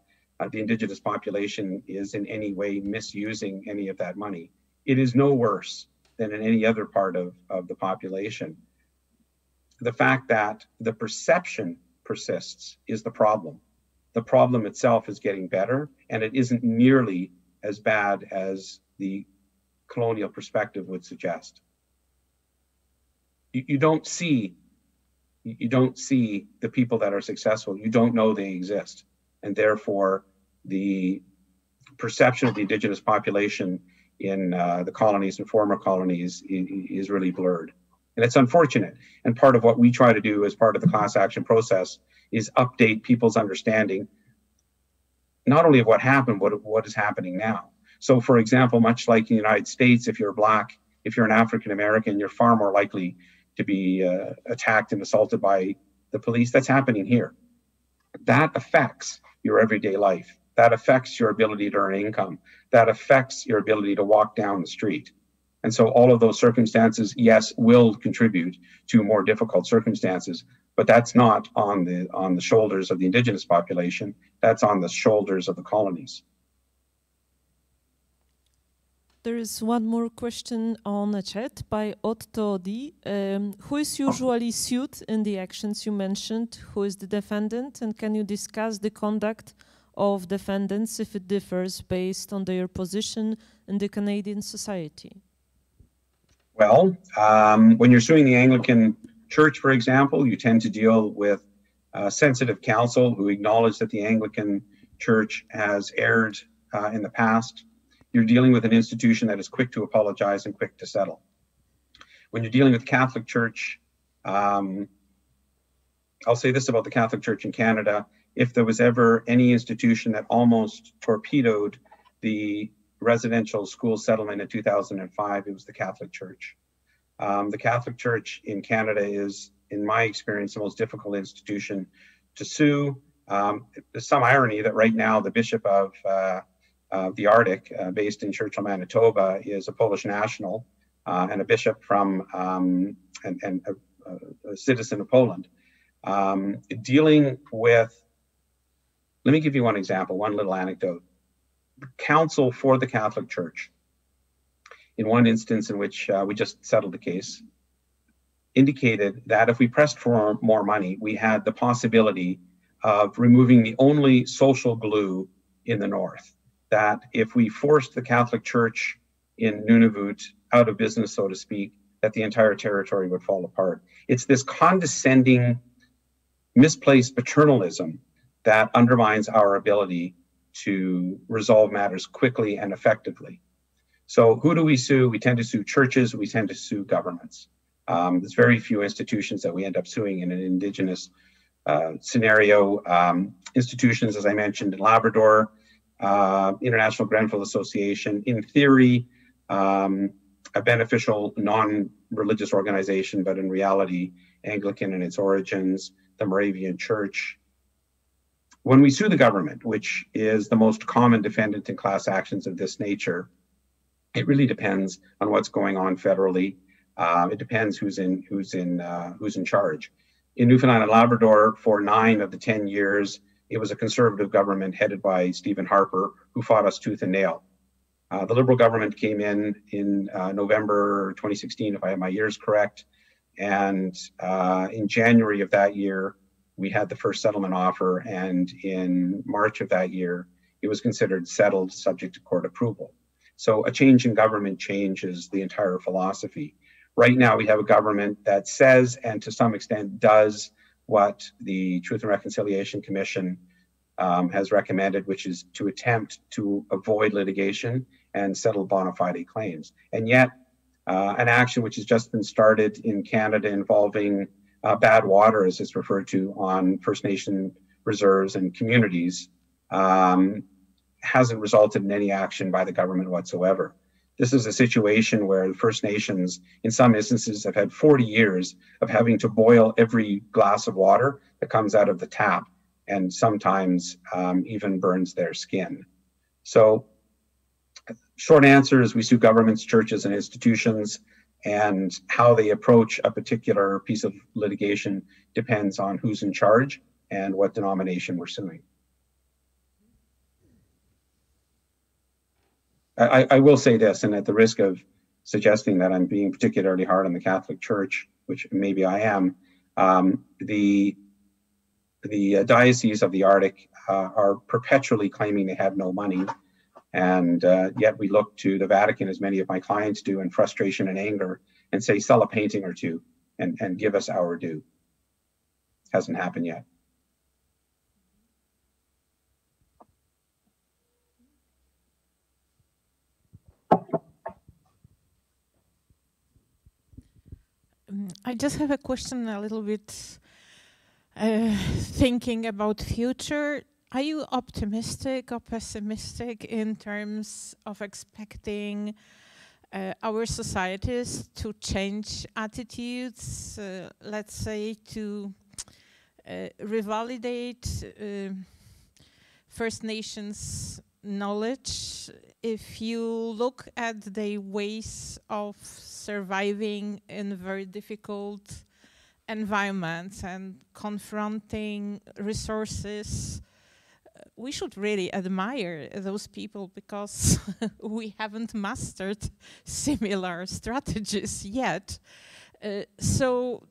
the Indigenous population is in any way misusing any of that money. It is no worse than in any other part of the population. The fact that the perception persists is the problem. The problem itself is getting better, and it isn't nearly as bad as the colonial perspective would suggest. You don't see the people that are successful. You don't know they exist, and therefore the perception of the Indigenous population in the colonies and former colonies is really blurred. And it's unfortunate. And part of what we try to do as part of the class action process is update people's understanding, not only of what happened, but what is happening now. So for example, much like in the United States, if you're Black, if you're an African American, you're far more likely to be attacked and assaulted by the police. That's happening here. That affects your everyday life. That affects your ability to earn income. That affects your ability to walk down the street. And so all of those circumstances, yes, will contribute to more difficult circumstances, but that's not on the shoulders of the Indigenous population. That's on the shoulders of the colonies. There is one more question on the chat by Otto D. Who is usually sued in the actions you mentioned? Who is the defendant? And can you discuss the conduct of defendants if it differs based on their position in the Canadian society? Well, when you're suing the Anglican Church, for example, you tend to deal with sensitive counsel who acknowledge that the Anglican Church has erred in the past. You're dealing with an institution that is quick to apologize and quick to settle. When you're dealing with Catholic Church, I'll say this about the Catholic Church in Canada. If there was ever any institution that almost torpedoed the residential school settlement in 2005, it was the Catholic Church. The Catholic Church in Canada is, in my experience, the most difficult institution to sue. There's some irony that right now the Bishop of the Arctic, based in Churchill, Manitoba, is a Polish national and a bishop from and a citizen of Poland. Dealing with, let me give you one example, one little anecdote. Counsel for the Catholic Church, in one instance in which we just settled the case, indicated that if we pressed for more money, we had the possibility of removing the only social glue in the North. That if we forced the Catholic Church in Nunavut out of business, so to speak, that the entire territory would fall apart. It's this condescending, misplaced paternalism that undermines our ability to resolve matters quickly and effectively. So who do we sue? We tend to sue churches, we tend to sue governments. There's very few institutions that we end up suing in an Indigenous scenario. Institutions, as I mentioned, in Labrador, International Grenfell Association, in theory, a beneficial non-religious organization, but in reality, Anglican in its origins, the Moravian Church. When we sue the government, which is the most common defendant in class actions of this nature, it really depends on what's going on federally. It depends who's in charge. In Newfoundland and Labrador, for 9 of the 10 years, it was a conservative government headed by Stephen Harper who fought us tooth and nail. The Liberal government came in November 2016, if I have my years correct. And in January of that year, we had the first settlement offer. And in March of that year, it was considered settled subject to court approval. So a change in government changes the entire philosophy. Right now, we have a government that says, and to some extent does, what the Truth and Reconciliation Commission has recommended, which is to attempt to avoid litigation and settle bona fide claims. And yet, an action which has just been started in Canada involving bad water, as it's referred to, on First Nation reserves and communities hasn't resulted in any action by the government whatsoever. This is a situation where the First Nations, in some instances, have had 40 years of having to boil every glass of water that comes out of the tap, and sometimes even burns their skin. So, short answer is we sue governments, churches, and institutions, and how they approach a particular piece of litigation depends on who's in charge and what denomination we're suing. I will say this, and at the risk of suggesting that I'm being particularly hard on the Catholic Church, which maybe I am, the dioceses of the Arctic are perpetually claiming they have no money, and yet we look to the Vatican, as many of my clients do, in frustration and anger, and say, sell a painting or two and give us our due. Hasn't happened yet. I just have a question, a little bit thinking about future. Are you optimistic or pessimistic in terms of expecting our societies to change attitudes, let's say to revalidate First Nations knowledge? If you look at the ways of surviving in very difficult environments and confronting resources, we should really admire those people, because we haven't mastered similar strategies yet. So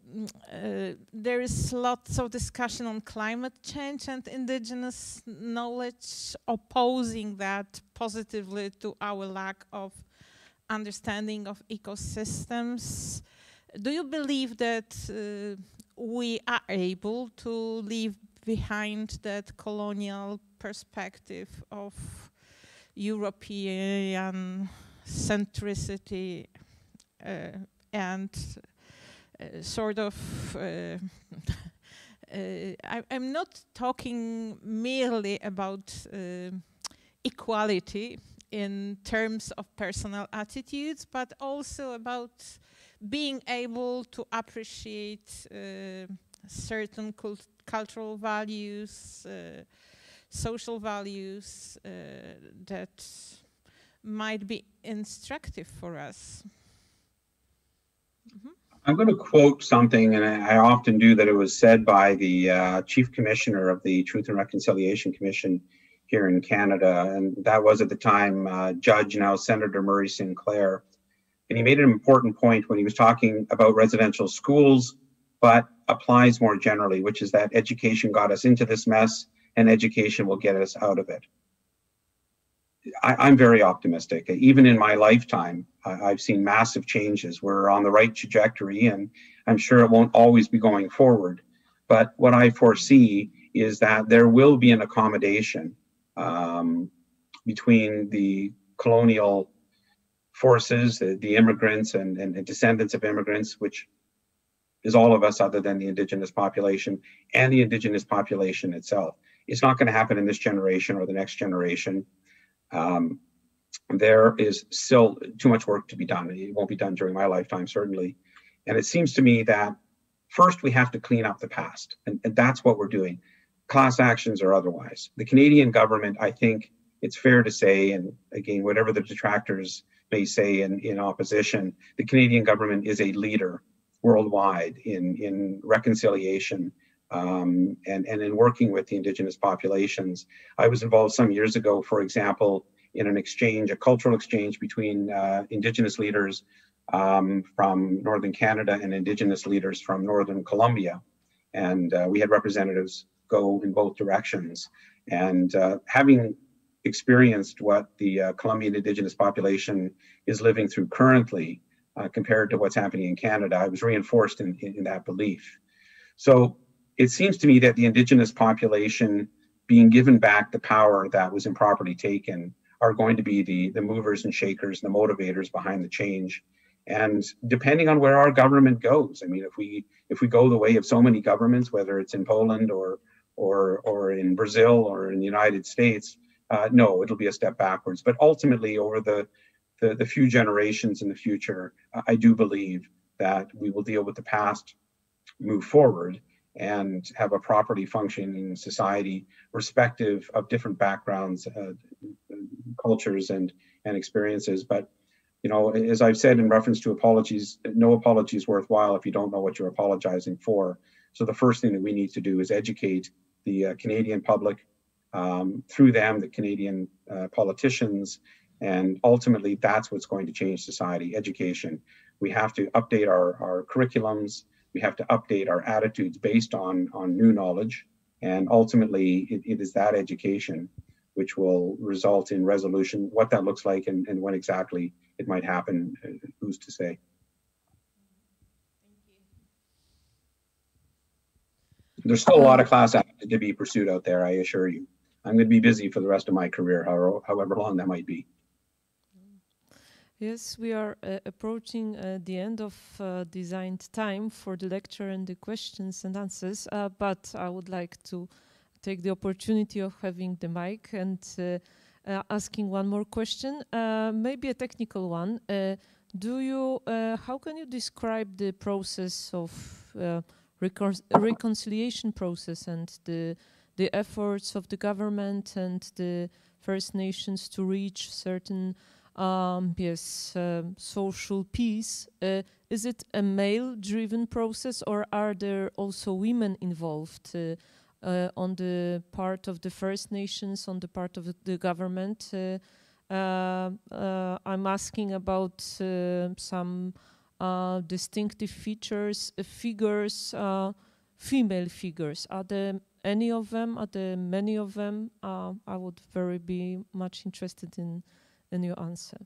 there is lots of discussion on climate change and Indigenous knowledge, opposing that positively to our lack of understanding of ecosystems. Do you believe that we are able to leave behind that colonial perspective of European centricity and sort of I'm not talking merely about equality in terms of personal attitudes, but also about being able to appreciate certain cultural values, social values that might be instructive for us. Mm-hmm. I'm going to quote something, and I often do, that it was said by the Chief Commissioner of the Truth and Reconciliation Commission here in Canada, and that was at the time Judge, now Senator Murray Sinclair. And he made an important point when he was talking about residential schools, but applies more generally, which is that education got us into this mess and education will get us out of it. I'm very optimistic. Even in my lifetime, I've seen massive changes. We're on the right trajectory, and I'm sure it won't always be going forward. But what I foresee is that there will be an accommodation between the colonial forces, the immigrants and descendants of immigrants, which is all of us other than the Indigenous population, and the Indigenous population itself. It's not going to happen in this generation or the next generation. There is still too much work to be done. It won't be done during my lifetime, certainly. And it seems to me that first we have to clean up the past, and that's what we're doing, class actions or otherwise. The Canadian government, I think it's fair to say, and again, whatever the detractors may say in opposition, the Canadian government is a leader worldwide in reconciliation and in working with the Indigenous populations. I was involved some years ago, for example, in an exchange, a cultural exchange between Indigenous leaders from Northern Canada and Indigenous leaders from Northern Colombia. And we had representatives go in both directions. And having experienced what the Colombian Indigenous population is living through currently compared to what's happening in Canada, I was reinforced in that belief. So it seems to me that the Indigenous population being given back the power that was improperly taken are going to be the movers and shakers, the motivators behind the change. And depending on where our government goes, I mean, if we go the way of so many governments, whether it's in Poland or or in Brazil or in the United States, no, it'll be a step backwards. But ultimately, over the few generations in the future, I do believe that we will deal with the past, move forward, and have a properly functioning society, respective of different backgrounds, cultures, and experiences. But you know, as I've said in reference to apologies, no apology is worthwhile if you don't know what you're apologizing for. So the first thing that we need to do is educate the Canadian public, through them, the Canadian politicians, and ultimately that's what's going to change society, education. We have to update our curriculums, we have to update our attitudes based on new knowledge, and ultimately it is that education which will result in resolution. What that looks like and when exactly it might happen, who's to say? There's still a lot of class action to be pursued out there, I assure you. I'm going to be busy for the rest of my career, however long that might be. Yes, we are approaching the end of designed time for the lecture and the questions and answers, but I would like to take the opportunity of having the mic and asking one more question, maybe a technical one. How can you describe the process of reconciliation process and the efforts of the government and the First Nations to reach certain social peace? Is it a male-driven process, or are there also women involved on the part of the First Nations, on the part of the government? I'm asking about some distinctive features, figures, female figures. Are there any of them? Are there many of them? I would be much interested in your answer.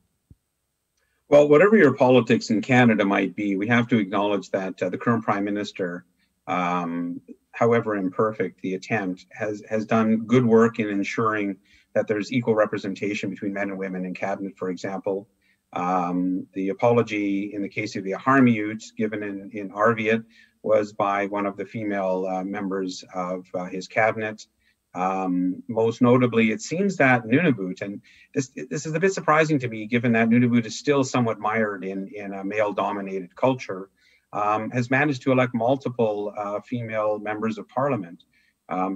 Well, whatever your politics in Canada might be, we have to acknowledge that the current Prime Minister, however imperfect the attempt, has done good work in ensuring that there's equal representation between men and women in cabinet, for example. The apology in the case of the Harmiute given in Arviat was by one of the female members of his cabinet. Most notably, it seems that Nunavut, and this is a bit surprising to me, given that Nunavut is still somewhat mired in a male-dominated culture, has managed to elect multiple female members of parliament.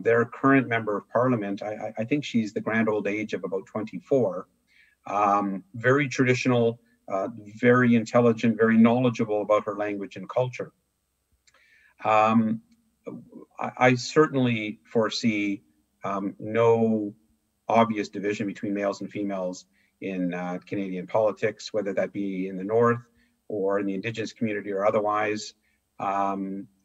Their current member of parliament, I think she's the grand old age of about 24, very traditional, very intelligent, very knowledgeable about her language and culture. I certainly foresee no obvious division between males and females in Canadian politics, whether that be in the North or in the Indigenous community or otherwise.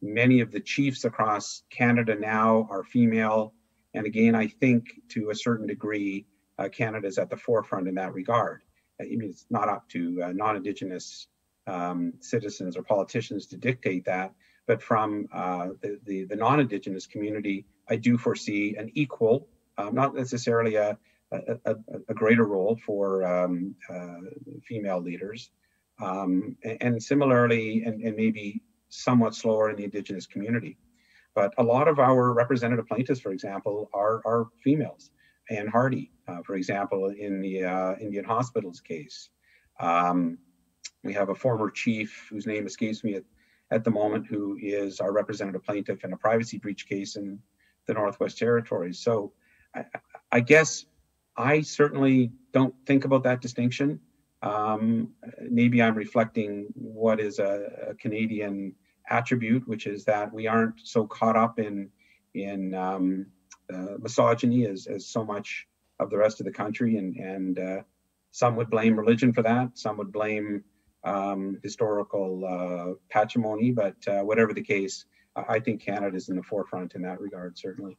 Many of the chiefs across Canada now are female. And again, I think to a certain degree, Canada is at the forefront in that regard. I mean, it's not up to non-Indigenous citizens or politicians to dictate that. But from the non-Indigenous community, I do foresee an equal, not necessarily a greater role for female leaders. And similarly, and maybe somewhat slower in the Indigenous community. But a lot of our representative plaintiffs, for example, are females. Anne Hardy, for example, in the Indian Hospitals case. We have a former chief whose name escapes me at the moment, who is our representative plaintiff in a privacy breach case in the Northwest Territories. So I guess I certainly don't think about that distinction. Maybe I'm reflecting what is a Canadian attribute, which is that we aren't so caught up in misogyny as so much of the rest of the country, and some would blame religion for that, some would blame historical patrimony, but whatever the case, I think Canada is in the forefront in that regard, certainly.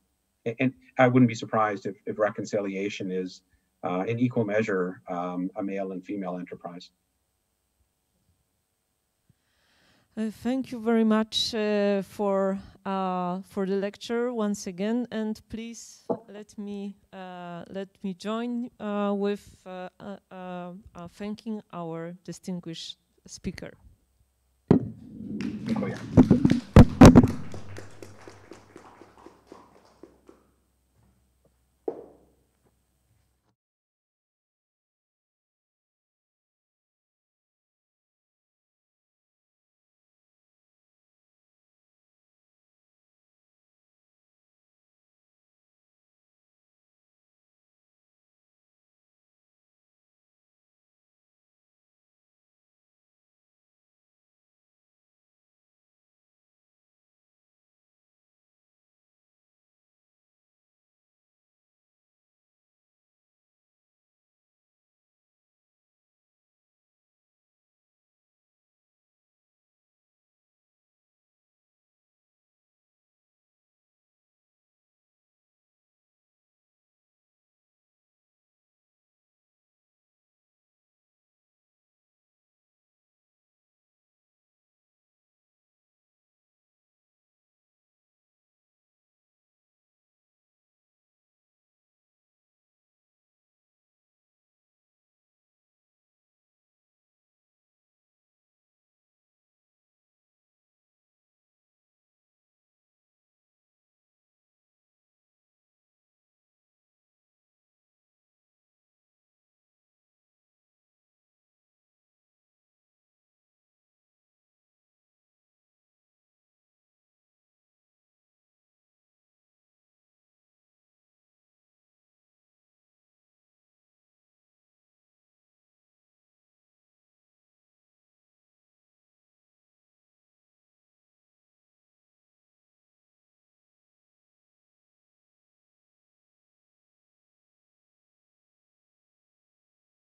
And I wouldn't be surprised if reconciliation is in equal measure a male and female enterprise. Thank you very much for the lecture once again, and please let me join with thanking our distinguished speaker. Dziękuję.